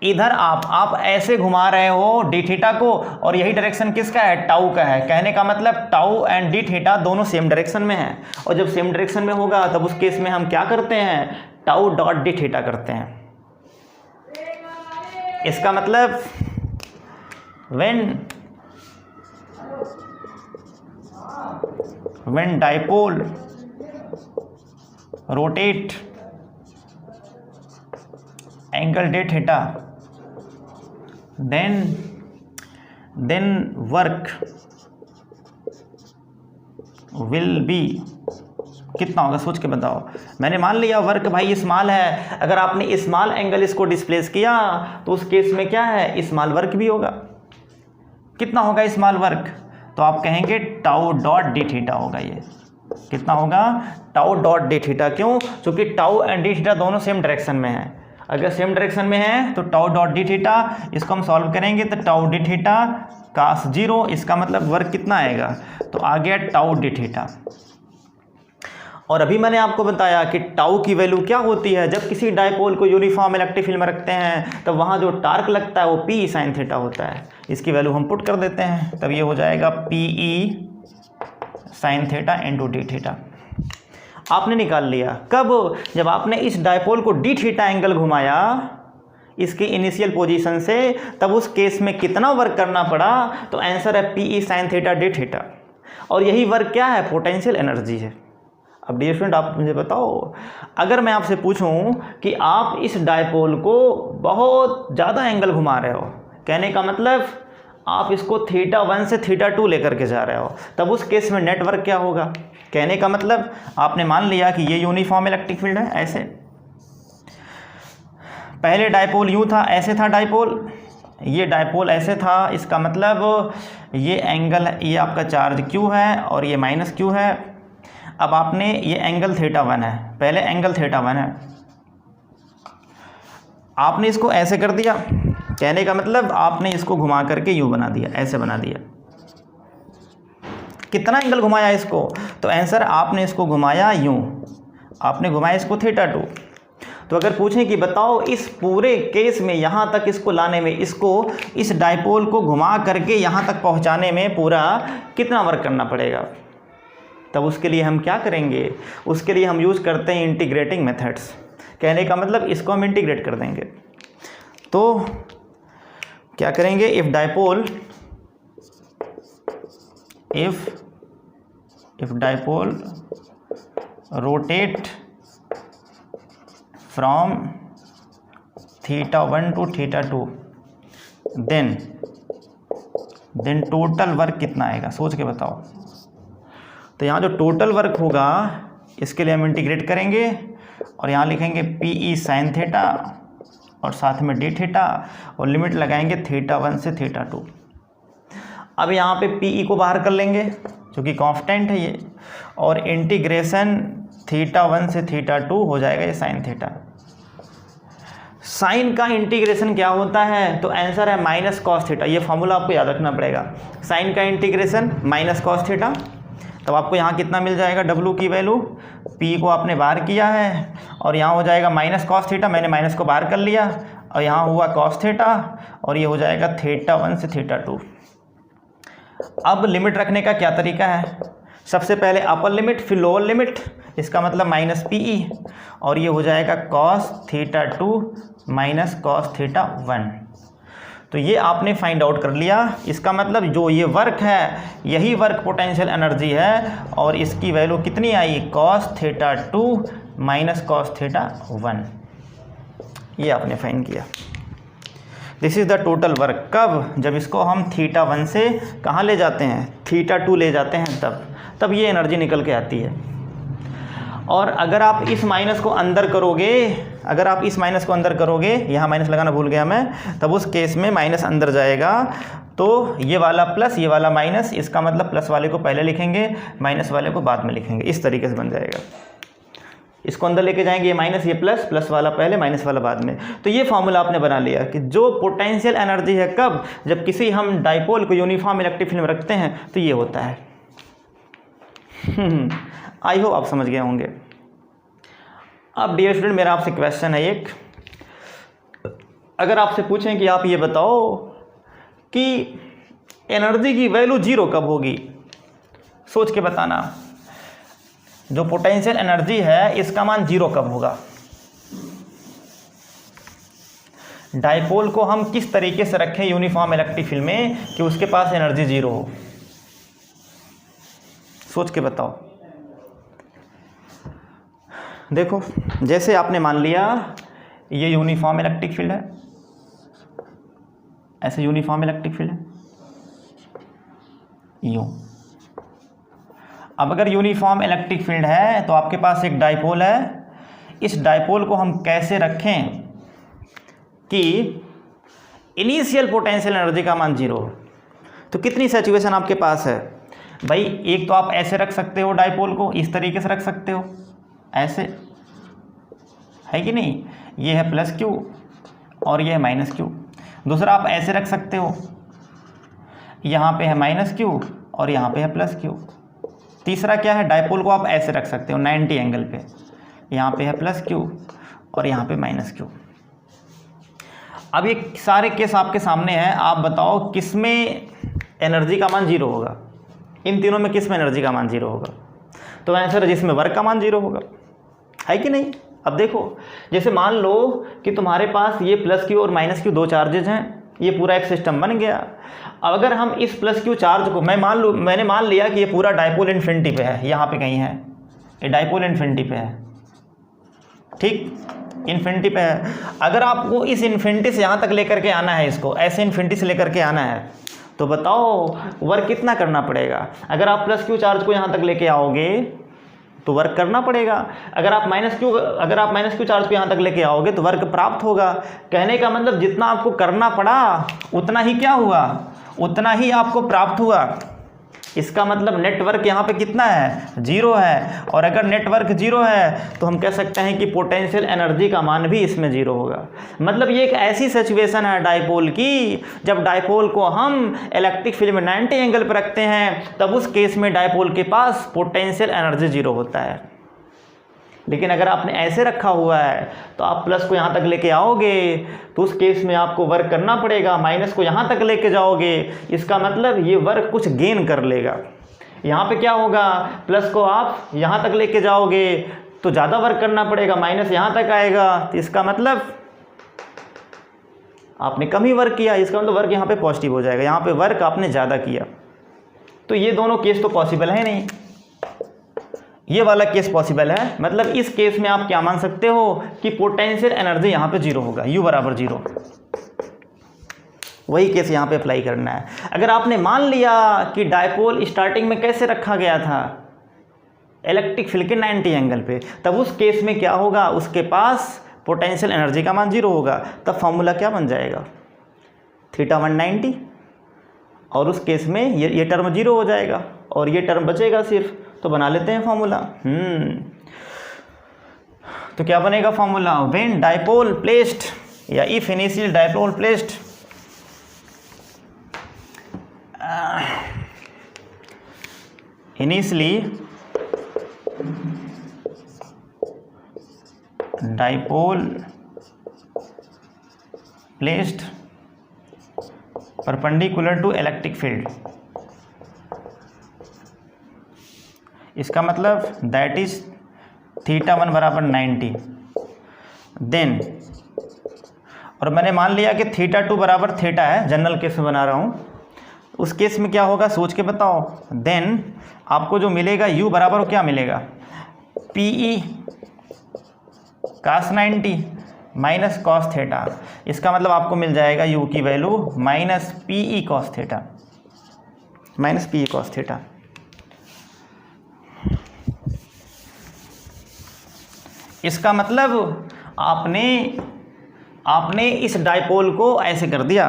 इधर आप ऐसे घुमा रहे हो डी थीटा को और यही डायरेक्शन किसका है, टाउ का है। कहने का मतलब टाउ एंड डी थीटा दोनों सेम डायरेक्शन में है, और जब सेम डायरेक्शन में होगा तब उस केस में हम क्या करते हैं, टाउ डॉट डी थीटा करते हैं। इसका मतलब when dipole rotate angle d theta then work will be कितना होगा, सोच के बताओ। मैंने मान लिया वर्क भाई स्मॉल है, अगर आपने स्मॉल एंगल इसको डिस्प्लेस किया तो उस केस में क्या है, स्मॉल वर्क भी होगा। कितना होगा स्मॉल वर्क, तो आप कहेंगे टाउ डॉट डी थीटा होगा। ये कितना होगा, टाउ डॉट डी थीटा। क्यों, क्योंकि टाउ एंड डी थीटा दोनों सेम डायरेक्शन में है। अगर सेम डायरेक्शन में है तो टाउ डॉट डी थीटा, इसको हम सॉल्व करेंगे तो टाउ डी थीटा कास 0, इसका मतलब वर्क कितना आएगा, तो आ गया टाउ डी थीटा। और अभी मैंने आपको बताया कि टाउ की वैल्यू क्या होती है, जब किसी डायपोल को यूनिफॉर्म इलेक्ट्रिक फील्ड में रखते हैं तब वहाँ जो टार्क लगता है वो पी साइन थीटा होता है। इसकी वैल्यू हम पुट कर देते हैं, तब ये हो जाएगा P E sine theta into D theta. आपने निकाल लिया कब, जब आपने इस डायपोल को डी थीटा एंगल घुमाया इसकी इनिशियल पोजीशन से, तब उस केस में कितना वर्क करना पड़ा, तो आंसर है P E sine theta D theta. और यही वर्क क्या है, पोटेंशियल एनर्जी है। अब डियर स्टूडेंट आप मुझे बताओ, अगर मैं आपसे पूछूं कि आप इस डायपोल को बहुत ज़्यादा एंगल घुमा रहे हो, कहने का मतलब आप इसको थीटा 1 से थीटा 2 लेकर के जा रहे हो, तब उस केस में नेटवर्क क्या होगा। कहने का मतलब आपने मान लिया कि ये यूनिफॉर्म इलेक्ट्रिक फील्ड है, ऐसे पहले डायपोल यूँ था, ऐसे था डायपोल, ये डायपोल ऐसे था, इसका मतलब ये एंगल, ये आपका चार्ज Q है और ये माइनस Q है। अब आपने ये एंगल थीटा 1 है, पहले एंगल थीटा 1 है, आपने इसको ऐसे कर दिया, कहने का मतलब आपने इसको घुमा करके यूँ बना दिया, ऐसे बना दिया। कितना एंगल घुमाया इसको, तो आंसर आपने इसको घुमाया यूँ, आपने घुमाया इसको थीटा 2। तो अगर पूछें कि बताओ इस पूरे केस में यहाँ तक इसको लाने में, इसको इस डायपोल को घुमा करके यहाँ तक पहुँचाने में पूरा कितना वर्क करना पड़ेगा, तब उसके लिए हम क्या करेंगे, उसके लिए हम यूज़ करते हैं इंटीग्रेटिंग मेथड्स। कहने का मतलब इसको हम इंटीग्रेट कर देंगे, तो क्या करेंगे, if dipole rotate from theta 1 to theta 2 then total work कितना आएगा, सोच के बताओ। तो यहाँ जो टोटल वर्क होगा इसके लिए हम इंटीग्रेट करेंगे और यहाँ लिखेंगे पी ई साइन थीटा और साथ में डी थीटा और लिमिट लगाएंगे थीटा 1 से थीटा 2। अब यहाँ पे पी ई को बाहर कर लेंगे जो कि कांस्टेंट है ये, और इंटीग्रेशन थीटा 1 से थीटा 2 हो जाएगा ये साइन थीटा। साइन का इंटीग्रेशन क्या होता है, तो आंसर है माइनस कॉस थीटा। ये फॉर्मूला आपको याद रखना पड़ेगा, साइन का इंटीग्रेशन माइनस कॉस थीटा। तब आपको यहाँ कितना मिल जाएगा, W की वैल्यू, P को आपने बाहर किया है और यहाँ हो जाएगा माइनस कॉस थीटा, मैंने माइनस को बाहर कर लिया और यहाँ हुआ कॉस थीटा और ये हो जाएगा θ1 से θ2। अब लिमिट रखने का क्या तरीका है, सबसे पहले अपर लिमिट फिर लोअर लिमिट, इसका मतलब माइनस PE और ये हो जाएगा कॉस θ2 माइनस कॉस θ1। तो ये आपने फाइंड आउट कर लिया। इसका मतलब जो ये वर्क है यही वर्क पोटेंशियल एनर्जी है और इसकी वैल्यू कितनी आई, cos θ2 माइनस cos θ1। ये आपने फाइंड किया। This is the total work. कब, जब इसको हम θ1 से कहाँ ले जाते हैं, θ2 ले जाते हैं, तब ये एनर्जी निकल के आती है। और अगर आप इस माइनस को अंदर करोगे, अगर आप इस माइनस को अंदर करोगे, यहाँ माइनस लगाना भूल गया मैं, तब उस केस में माइनस अंदर जाएगा तो ये वाला प्लस ये वाला माइनस, इसका मतलब प्लस वाले को पहले लिखेंगे माइनस वाले को बाद में लिखेंगे, इस तरीके से बन जाएगा। इसको अंदर लेके जाएंगे, ये माइनस ये प्लस, प्लस वाला पहले माइनस वाला बाद में। तो ये फॉर्मूला आपने बना लिया कि जो पोटेंशियल एनर्जी है कब, जब किसी हम डाइपोल को यूनिफॉर्म इलेक्ट्रिक फील्ड में रखते हैं तो ये होता है। आई होप आप समझ गए होंगे। अब डियर स्टूडेंट मेरा आपसे क्वेश्चन है एक, अगर आपसे पूछें कि आप ये बताओ कि एनर्जी की वैल्यू जीरो कब होगी, सोच के बताना। जो पोटेंशियल एनर्जी है इसका मान जीरो कब होगा, डाइपोल को हम किस तरीके से रखें यूनिफॉर्म इलेक्ट्रिक फील्ड में कि उसके पास एनर्जी जीरो हो, सोच के बताओ। देखो जैसे आपने मान लिया ये यूनिफॉर्म इलेक्ट्रिक फील्ड है, ऐसे यूनिफॉर्म इलेक्ट्रिक फील्ड है यूं। अब अगर यूनिफॉर्म इलेक्ट्रिक फील्ड है तो आपके पास एक डाइपोल है, इस डाइपोल को हम कैसे रखें कि इनिशियल पोटेंशियल एनर्जी का मान जीरो हो। तो कितनी सिचुएशन आपके पास है भाई, एक तो आप ऐसे रख सकते हो डाइपोल को, इस तरीके से रख सकते हो, ऐसे है कि नहीं, ये है प्लस क्यू और ये है माइनस क्यू। दूसरा आप ऐसे रख सकते हो, यहाँ पे है माइनस क्यू और यहाँ पे है प्लस क्यू। तीसरा क्या है, डाइपोल को आप ऐसे रख सकते हो 90 एंगल पे, यहाँ पे है प्लस क्यू और यहाँ पे माइनस क्यू। अब ये सारे केस आपके सामने हैं, आप बताओ किस में एनर्जी का मान जीरो होगा, इन तीनों में किस में एनर्जी का मान जीरो होगा। तो आंसर है जिसमें वर्क का मान जीरो होगा, है कि नहीं। अब देखो जैसे मान लो कि तुम्हारे पास ये प्लस क्यू और माइनस क्यू दो चार्जेज हैं, ये पूरा एक सिस्टम बन गया। अब अगर हम इस प्लस क्यू चार्ज को मैंने मान लिया कि ये पूरा डाइपोल इन्फिनिटी पे है, यहाँ पे कहीं है, ये डाइपोल इन्फिनिटी पे है, ठीक इन्फिनिटी पे है। अगर आपको इस इन्फिनिटी से यहाँ तक लेकर के आना है, इसको ऐसे इन्फिनिटी से लेकर के आना है, तो बताओ वर्क कितना करना पड़ेगा। अगर आप प्लस क्यू चार्ज को यहाँ तक लेके आओगे तो वर्क करना पड़ेगा, अगर आप माइनस क्यू चार्ज को यहाँ तक लेके आओगे तो वर्क प्राप्त होगा। कहने का मतलब जितना आपको करना पड़ा उतना ही क्या हुआ, उतना ही आपको प्राप्त हुआ। इसका मतलब नेटवर्क यहाँ पे कितना है, जीरो है। और अगर नेटवर्क जीरो है तो हम कह सकते हैं कि पोटेंशियल एनर्जी का मान भी इसमें जीरो होगा। मतलब ये एक ऐसी सिचुएशन है डाइपोल की, जब डाइपोल को हम इलेक्ट्रिक फील्ड में 90 एंगल पर रखते हैं तब उस केस में डाइपोल के पास पोटेंशियल एनर्जी जीरो होता है। लेकिन अगर आपने ऐसे रखा हुआ है तो आप प्लस को यहाँ तक लेके आओगे तो उस केस में आपको वर्क करना पड़ेगा, माइनस को यहाँ तक लेके जाओगे, इसका मतलब ये वर्क कुछ गेन कर लेगा। यहाँ पे क्या होगा, प्लस को आप यहाँ तक लेके जाओगे तो ज़्यादा वर्क करना पड़ेगा, माइनस यहाँ तक आएगा, तो इसका मतलब आपने कम ही वर्क किया, इसका मतलब वर्क यहाँ पे पॉजिटिव हो जाएगा, यहाँ पे वर्क आपने ज़्यादा किया। तो ये दोनों केस तो पॉसिबल है नहीं, ये वाला केस पॉसिबल है। मतलब इस केस में आप क्या मान सकते हो कि पोटेंशियल एनर्जी यहाँ पे जीरो होगा, U बराबर जीरो। वही केस यहाँ पे अप्लाई करना है। अगर आपने मान लिया कि डाइपोल स्टार्टिंग में कैसे रखा गया था, इलेक्ट्रिक फील्ड के 90 एंगल पे, तब उस केस में क्या होगा, उसके पास पोटेंशियल एनर्जी का मान जीरो होगा। तब फॉर्मूला क्या बन जाएगा, θ1 90, और उस केस में ये टर्म जीरो हो जाएगा और ये टर्म बचेगा सिर्फ। तो बना लेते हैं फॉर्मूला। तो क्या बनेगा फॉर्मूला, व्हेन डाइपोल प्लेस्ड या if initial dipole placed initially dipole placed perpendicular to electric field, इसका मतलब दैट इज θ1 बराबर 90, देन और मैंने मान लिया कि θ2 बराबर थीटा है, जनरल केस में बना रहा हूँ, उस केस में क्या होगा सोच के बताओ। देन आपको जो मिलेगा u बराबर क्या मिलेगा, PE cos 90 minus cos theta, इसका मतलब आपको मिल जाएगा u की value minus PE cos theta, minus PE cos theta. इसका मतलब आपने इस डायपोल को ऐसे कर दिया,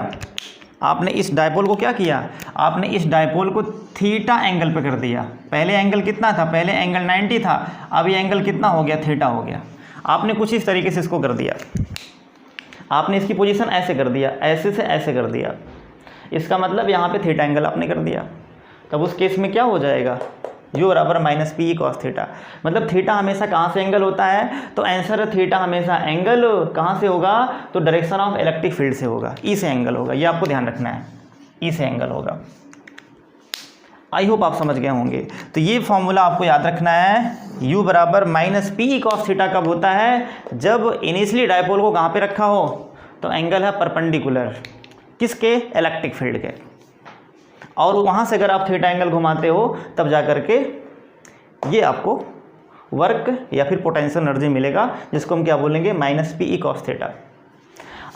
आपने इस डायपोल को क्या किया, आपने इस डायपोल को थीटा एंगल पे कर दिया। पहले एंगल कितना था, पहले एंगल 90 था, अब ये एंगल कितना हो गया, थीटा हो गया। आपने कुछ इस तरीके से इसको कर दिया, आपने इसकी पोजीशन ऐसे कर दिया, ऐसे से ऐसे कर दिया, इसका मतलब यहाँ पे थीटा एंगल आपने कर दिया। तब उस केस में क्या हो जाएगा, u बराबर माइनस PE cos थीटा। मतलब थीटा हमेशा कहाँ से एंगल होता है, तो आंसर है थीटा हमेशा एंगल कहाँ से होगा, तो डायरेक्शन ऑफ इलेक्ट्रिक फील्ड से होगा, ई से एंगल होगा, ये आपको ध्यान रखना है, ई से एंगल होगा। आई होप आप समझ गए होंगे। तो ये फॉर्मूला आपको याद रखना है, u बराबर माइनस PE cos थीटा कब होता है, जब इनिशियली डायपोल को कहाँ पे रखा हो, तो एंगल है परपेंडिकुलर किसके, इलेक्ट्रिक फील्ड के, और वहाँ से अगर आप थीटा एंगल घुमाते हो तब जा कर के ये आपको वर्क या फिर पोटेंशियल एनर्जी मिलेगा, जिसको हम क्या बोलेंगे, माइनस PE cos थीटा।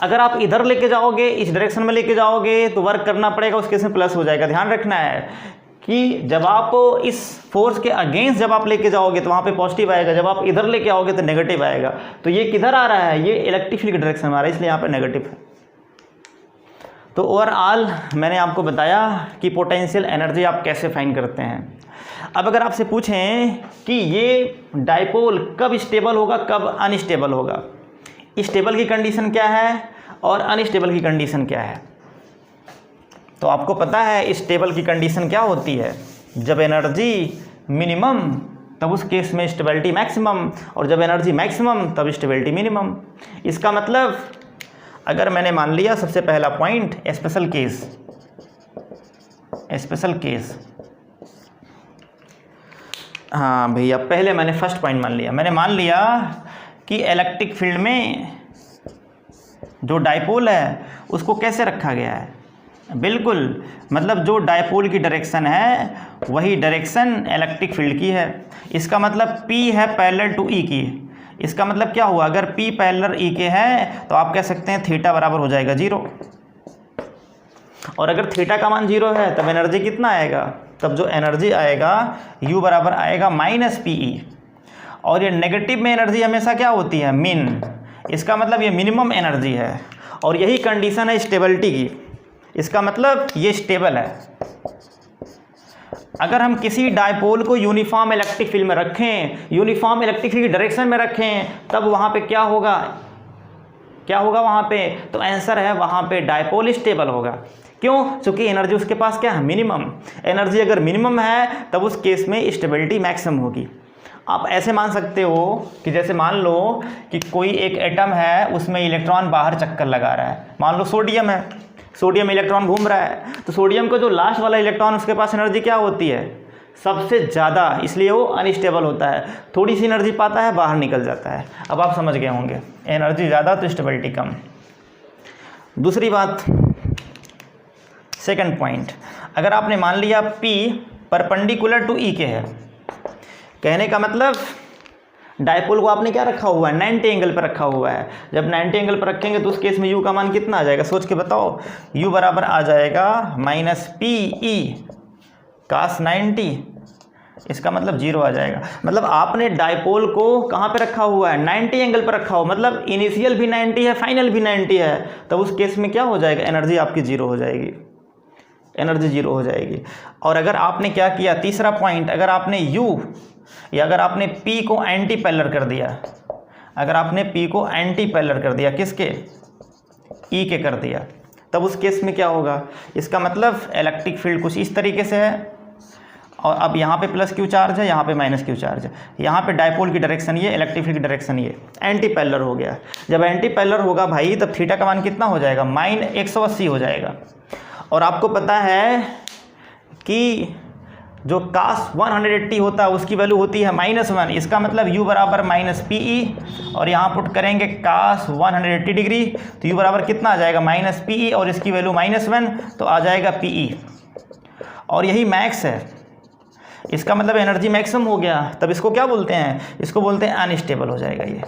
अगर आप इधर लेके जाओगे, इस डायरेक्शन में लेके जाओगे तो वर्क करना पड़ेगा, उसके इसमें प्लस हो जाएगा। ध्यान रखना है कि जब आप इस फोर्स के अगेंस्ट जब आप लेके जाओगे तो वहाँ पे पॉजिटिव आएगा, जब आप इधर लेके आओगे तो नेगेटिव आएगा। तो ये किधर आ रहा है, ये इलेक्ट्रिक फील्ड की डायरेक्शन में आ रहा है, इसलिए यहाँ पे नेगेटिव है। तो ओवरऑल मैंने आपको बताया कि पोटेंशियल एनर्जी आप कैसे फाइंड करते हैं। अब अगर आपसे पूछें कि ये डायपोल कब स्टेबल होगा, कब अनस्टेबल होगा, स्टेबल की कंडीशन क्या है और अनस्टेबल की कंडीशन क्या है, तो आपको पता है स्टेबल की कंडीशन क्या होती है, जब एनर्जी मिनिमम तब उस केस में स्टेबिलिटी मैक्सिमम, और जब एनर्जी मैक्सिमम तब स्टेबिलिटी मिनिमम। इसका मतलब अगर मैंने मान लिया सबसे पहला पॉइंट स्पेशल केस, हाँ भैया पहले मैंने फर्स्ट पॉइंट मान लिया, मैंने मान लिया कि इलेक्ट्रिक फील्ड में जो डायपोल है उसको कैसे रखा गया है, बिल्कुल मतलब जो डायपोल की डायरेक्शन है वही डायरेक्शन इलेक्ट्रिक फील्ड की है। इसका मतलब P है पैरेलल टू E की, इसका मतलब क्या हुआ, अगर P पैरेलल E के है तो आप कह सकते हैं थीटा बराबर हो जाएगा 0, और अगर थीटा का मान 0 है तब एनर्जी कितना आएगा, तब जो एनर्जी आएगा u बराबर आएगा माइनस PE, और ये नेगेटिव में एनर्जी हमेशा क्या होती है, मिन, इसका मतलब ये मिनिमम एनर्जी है, और यही कंडीशन है स्टेबिलिटी की, इसका मतलब ये स्टेबल है। अगर हम किसी डायपोल को यूनिफॉर्म इलेक्ट्रिक फील्ड में रखें, यूनिफॉर्म इलेक्ट्रिक फील्ड की डायरेक्शन में रखें, तब वहाँ पे क्या होगा, वहाँ पे, तो आंसर है वहाँ पे डायपोल स्टेबल होगा। क्यों, क्योंकि एनर्जी उसके पास क्या है, मिनिमम। एनर्जी अगर मिनिमम है तब उस केस में स्टेबिलिटी मैक्सिमम होगी। आप ऐसे मान सकते हो कि जैसे मान लो कि कोई एक एटम है, उसमें इलेक्ट्रॉन बाहर चक्कर लगा रहा है, मान लो सोडियम है, सोडियम इलेक्ट्रॉन घूम रहा है, तो सोडियम का जो लास्ट वाला इलेक्ट्रॉन उसके पास एनर्जी क्या होती है, सबसे ज़्यादा, इसलिए वो अनस्टेबल होता है, थोड़ी सी एनर्जी पाता है बाहर निकल जाता है। अब आप समझ गए होंगे, एनर्जी ज़्यादा तो स्टेबिलिटी कम। दूसरी बात, सेकंड पॉइंट, अगर आपने मान लिया P परपेंडिकुलर टू E के है, कहने का मतलब डायपोल को आपने क्या रखा हुआ है, 90 एंगल पर रखा हुआ है। जब 90 एंगल पर रखेंगे तो उस केस में u का मान कितना आ जाएगा, सोच के बताओ, u बराबर आ जाएगा माइनस PE cos 90, इसका मतलब 0 आ जाएगा। मतलब आपने डायपोल को कहाँ पे रखा हुआ है, 90 एंगल पर रखा हुआ, मतलब इनिशियल भी 90 है, फाइनल भी 90 है, तब उस केस में क्या हो जाएगा, एनर्जी आपकी 0 हो जाएगी, एनर्जी 0 हो जाएगी। और अगर आपने क्या किया, तीसरा पॉइंट, अगर आपने u या अगर आपने P को एंटी पैरेलल कर दिया, अगर आपने P को एंटी पैरेलल कर दिया किसके, ई के कर दिया, तब उस केस में क्या होगा, इसका मतलब इलेक्ट्रिक फील्ड कुछ इस तरीके से है, और अब यहाँ पे प्लस क्यू चार्ज है, यहाँ पे माइनस क्यू चार्ज है, यहाँ पे डायपोल की डायरेक्शन ये, इलेक्ट्रिक फील्ड की डायरेक्शन ये, एंटी पैरेलल हो गया। जब एंटी पैरेलल होगा भाई तब थीटा का मान कितना हो जाएगा, -180 हो जाएगा। और आपको पता है कि जो cos 180 होता है उसकी वैल्यू होती है -1, इसका मतलब u बराबर -PE, और यहाँ पुट करेंगे cos 180 डिग्री, तो u बराबर कितना आ जाएगा -PE, और इसकी वैल्यू -1, तो आ जाएगा PE, और यही मैक्स है। इसका मतलब एनर्जी मैक्सिमम हो गया, तब इसको क्या बोलते हैं, इसको बोलते हैं अनस्टेबल हो जाएगा, ये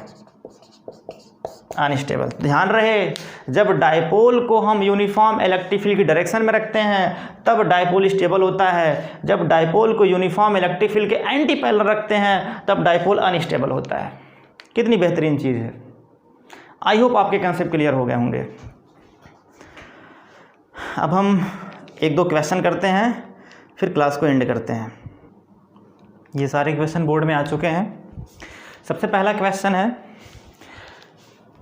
अनस्टेबल। ध्यान रहे, जब डायपोल को हम यूनिफॉर्म इलेक्ट्रिक फील्ड की डायरेक्शन में रखते हैं तब डायपोल स्टेबल होता है, जब डायपोल को यूनिफॉर्म इलेक्ट्रिक फील्ड के एंटी पैरेलल रखते हैं तब डायपोल अनस्टेबल होता है। कितनी बेहतरीन चीज़ है। आई होप आपके कंसेप्ट क्लियर हो गए होंगे। अब हम 1-2 क्वेश्चन करते हैं, फिर क्लास को एंड करते हैं। ये सारे क्वेश्चन बोर्ड में आ चुके हैं। सबसे पहला क्वेश्चन है,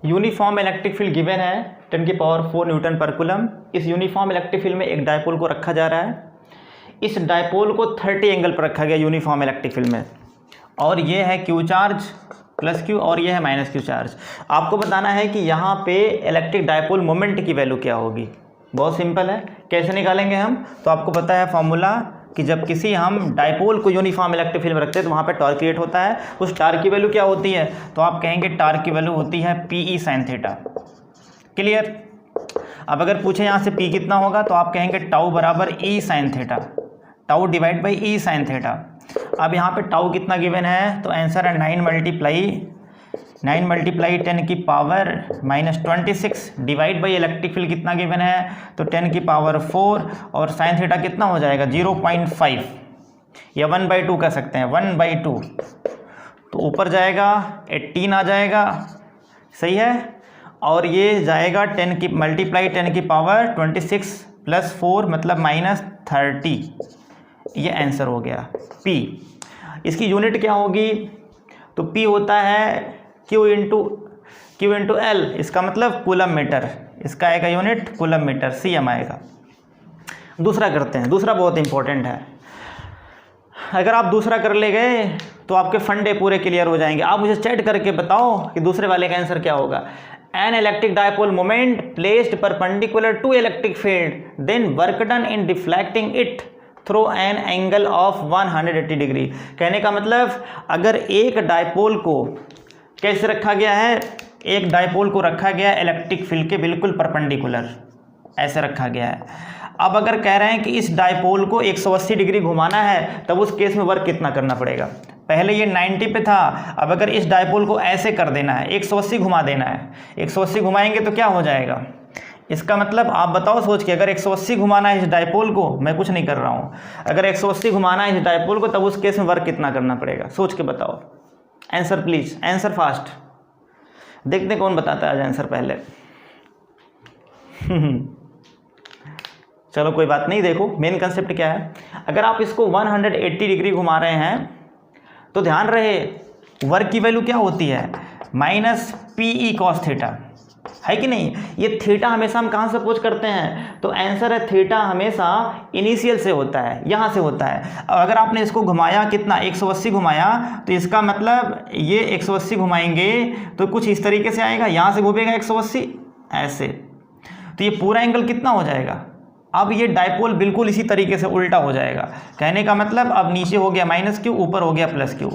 यूनिफॉर्म इलेक्ट्रिक फील्ड गिवन है 10⁴ न्यूटन पर कूलम। इस यूनिफॉर्म इलेक्ट्रिक फील्ड में एक डायपोल को रखा जा रहा है। इस डायपोल को 30 एंगल पर रखा गया यूनिफॉर्म इलेक्ट्रिक फील्ड में, और ये है क्यू चार्ज प्लस क्यू, और ये है माइनस क्यू चार्ज। आपको बताना है कि यहाँ पे इलेक्ट्रिक डायपोल मोमेंट की वैल्यू क्या होगी। बहुत सिंपल है, कैसे निकालेंगे हम, तो आपको पता है फॉर्मूला कि जब किसी हम डायपोल को यूनिफॉर्म इलेक्ट्रिक फील्ड में रखते हैं तो वहाँ पे टॉर्क क्रिएट होता है। उस टार्क की वैल्यू क्या होती है, तो आप कहेंगे टार्क की वैल्यू होती है PE sin थीटा। क्लियर। अब अगर पूछे यहाँ से P कितना होगा तो आप कहेंगे टाउ बराबर E sin theta, tau divide by E sin theta. अब यहाँ पे टाउ कितना गिवन है, तो आंसर है 9 multiply 10⁻26 divide by electric field कितना गिवन है, तो 10⁴, और साइन थीटा कितना हो जाएगा 0.5, या 1/2 कह सकते हैं, 1/2, तो ऊपर जाएगा 18 आ जाएगा, सही है। और ये जाएगा 10 मल्टीप्लाई 10⁻26 + 4 मतलब -30, ये आंसर हो गया P। इसकी यूनिट क्या होगी, तो P होता है Q इंटू L, इसका मतलब कूलम मीटर, इसका आएगा यूनिट कूलम मीटर, CM आएगा। दूसरा करते हैं, दूसरा बहुत इंपॉर्टेंट है। अगर आप दूसरा कर ले गए तो आपके फंडे पूरे क्लियर हो जाएंगे। आप मुझे चैट करके बताओ कि दूसरे वाले का आंसर क्या होगा। An electric dipole moment placed perpendicular to electric field, then work done in deflecting it through an angle of 180 degree. कहने का मतलब अगर एक डायपोल को कैसे रखा गया है, एक डायपोल को रखा गया है इलेक्ट्रिक फील्ड के बिल्कुल परपेंडिकुलर, ऐसे रखा गया है। अब अगर कह रहे हैं कि इस डायपोल को 180 डिग्री घुमाना है, तब उस केस में वर्क कितना करना पड़ेगा। पहले ये 90 पे था, अब अगर इस डायपोल को ऐसे कर देना है, 180 घुमा देना है, 180 घुमाएंगे तो क्या हो जाएगा। इसका मतलब आप बताओ सोच के, अगर 180 घुमाना है इस डायपोल को, मैं कुछ नहीं कर रहा हूँ, अगर 180 घुमाना है इस डायपोल को, तब उस केस में वर्क कितना करना पड़ेगा, सोच के बताओ। Answer please, answer fast. देखते कौन बताता है आज आंसर पहले। चलो कोई बात नहीं, देखो मेन कंसेप्ट क्या है। अगर आप इसको 180 डिग्री घुमा रहे हैं तो ध्यान रहे वर्क की वैल्यू क्या होती है, -PE cos थीटा, है कि नहीं। ये थीटा हमेशा हम कहाँ से अप्रोच करते हैं, तो आंसर है थीटा हमेशा इनिशियल से होता है, यहाँ से होता है। अब अगर आपने इसको घुमाया कितना, 180 घुमाया, तो इसका मतलब ये 180 घुमाएंगे तो कुछ इस तरीके से आएगा, यहाँ से घूमेगा 180 ऐसे, तो ये पूरा एंगल कितना हो जाएगा। अब ये डायपोल बिल्कुल इसी तरीके से उल्टा हो जाएगा। कहने का मतलब अब नीचे हो गया -Q, ऊपर हो गया +Q।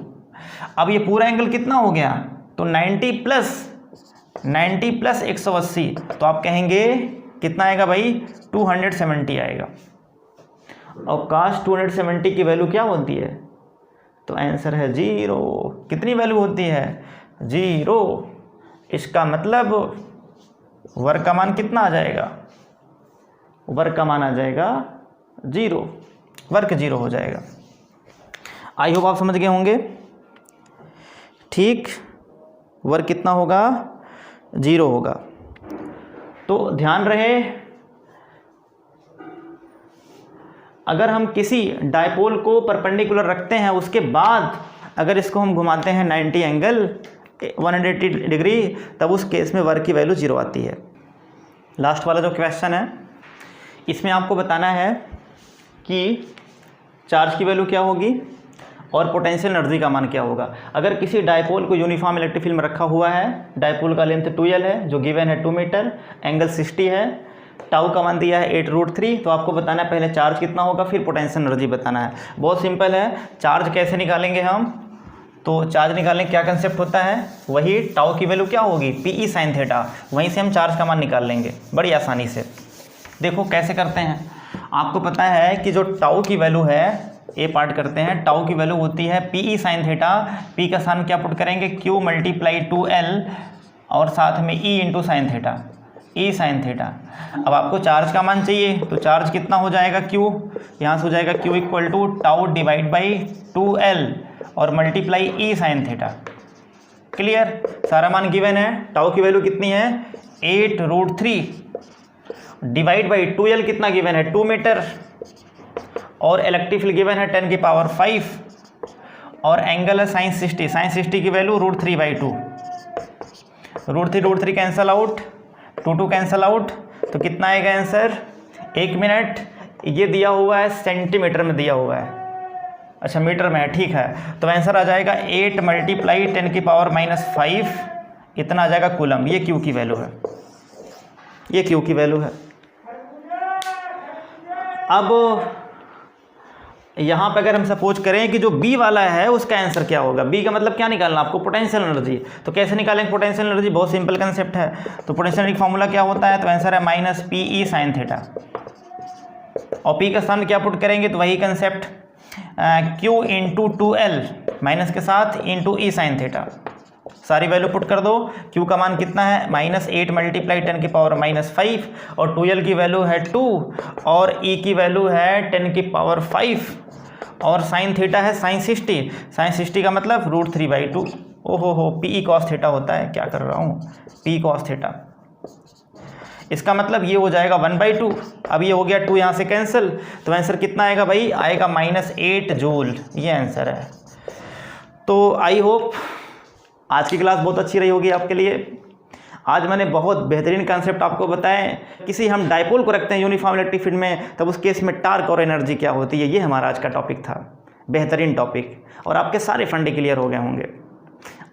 अब ये पूरा एंगल कितना हो गया, तो 90 + 180, तो आप कहेंगे कितना आएगा भाई, 270 आएगा। और cos 270 की वैल्यू क्या होती है, तो आंसर है 0। कितनी वैल्यू होती है, 0। इसका मतलब वर्क का मान कितना आ जाएगा, वर्क का मान आ जाएगा 0, वर्क 0 हो जाएगा। आई होप आप समझ गए होंगे। ठीक, वर्क कितना होगा, 0 होगा। तो ध्यान रहे, अगर हम किसी डायपोल को परपेंडिकुलर रखते हैं, उसके बाद अगर इसको हम घुमाते हैं 90 एंगल 180 डिग्री, तब उस केस में वर्क की वैल्यू 0 आती है। लास्ट वाला जो क्वेश्चन है इसमें आपको बताना है कि चार्ज की वैल्यू क्या होगी और पोटेंशियल एनर्जी का मान क्या होगा। अगर किसी डायपोल को यूनिफॉर्म इलेक्ट्रिक फील्ड में रखा हुआ है, डायपोल का लेंथ 2L है जो गिवन है 2 मीटर, एंगल 60 है, टाउ का मान दिया है 8√3, तो आपको बताना है पहले चार्ज कितना होगा फिर पोटेंशियल एनर्जी बताना है। बहुत सिंपल है। चार्ज कैसे निकालेंगे हम, तो चार्ज निकालने क्या कंसेप्ट होता है, वही टाउ की वैल्यू क्या होगी PE sin थीटा, वहीं से हम चार्ज का मान निकाल लेंगे बड़ी आसानी से। देखो कैसे करते हैं, आपको पता है कि जो टाउ की वैल्यू है, ए पार्ट करते हैं, टाउ की वैल्यू होती है PE sin थीटा, P का सान क्या पुट करेंगे Q × 2L और साथ में E × sin theta, E sin theta. अब आपको चार्ज का मान चाहिए तो चार्ज कितना हो जाएगा Q, यहाँ से हो जाएगा Q = tau divide by 2L और multiply E sin theta. Clear, सारा मान गिवन है। टाउ की वैल्यू कितनी है 8√3 डिवाइड बाई 2L कितना गिवन है 2 मीटर और इलेक्ट्रिक फील्ड गिवन है 10⁵ और एंगल है sin 60, sin 60 की value √3/2, √3 cancel out, 2 cancel out, तो कितना आएगा आंसर 1 मिनट। ये दिया हुआ है सेंटीमीटर में दिया हुआ है, अच्छा मीटर में है, ठीक है, तो आंसर आ जाएगा 8 × 10⁻⁵, इतना आ जाएगा कूलम। ये क्यू की वैल्यू है, ये क्यू की वैल्यू है। अब यहाँ पे अगर हम सपोज करें कि जो बी वाला है उसका आंसर क्या होगा, बी का मतलब क्या निकालना आपको पोटेंशियल एनर्जी, तो कैसे निकालेंगे पोटेंशियल एनर्जी, बहुत सिंपल कंसेप्ट है। तो पोटेंशियल एनर्जी फॉर्मूला क्या होता है, तो आंसर है -PE sin थीटा और P का सान क्या पुट करेंगे, तो वही कंसेप्ट Q × 2L माइनस के साथ × E sin थीटा, सारी वैल्यू पुट कर दो। Q का मान कितना है -8 × 10⁻⁵ और 2L की वैल्यू है 2 और E की वैल्यू है 10⁵ और sin थीटा है sin 60, sin 60 का मतलब √3/2। ओहो PE cos थीटा होता है, क्या कर रहा हूँ, P cos थीटा। इसका मतलब ये हो जाएगा 1/2। अब ये हो गया 2 यहाँ से कैंसिल, तो आंसर कितना आएगा भाई, आएगा -8 जूल, ये आंसर है। तो आई होप आज की क्लास बहुत अच्छी रही होगी आपके लिए। आज मैंने बहुत बेहतरीन कंसेप्ट आपको बताएं। किसी हम डायपोल को रखते हैं यूनिफॉर्म इलेक्ट्रिक फील्ड में, तब उस केस में टार्क और एनर्जी क्या होती है, ये हमारा आज का टॉपिक था, बेहतरीन टॉपिक, और आपके सारे फंडे क्लियर हो गए होंगे।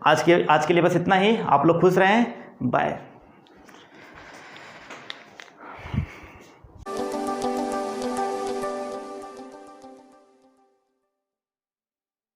आज के लिए बस इतना ही। आप लोग खुश रहें, बाय।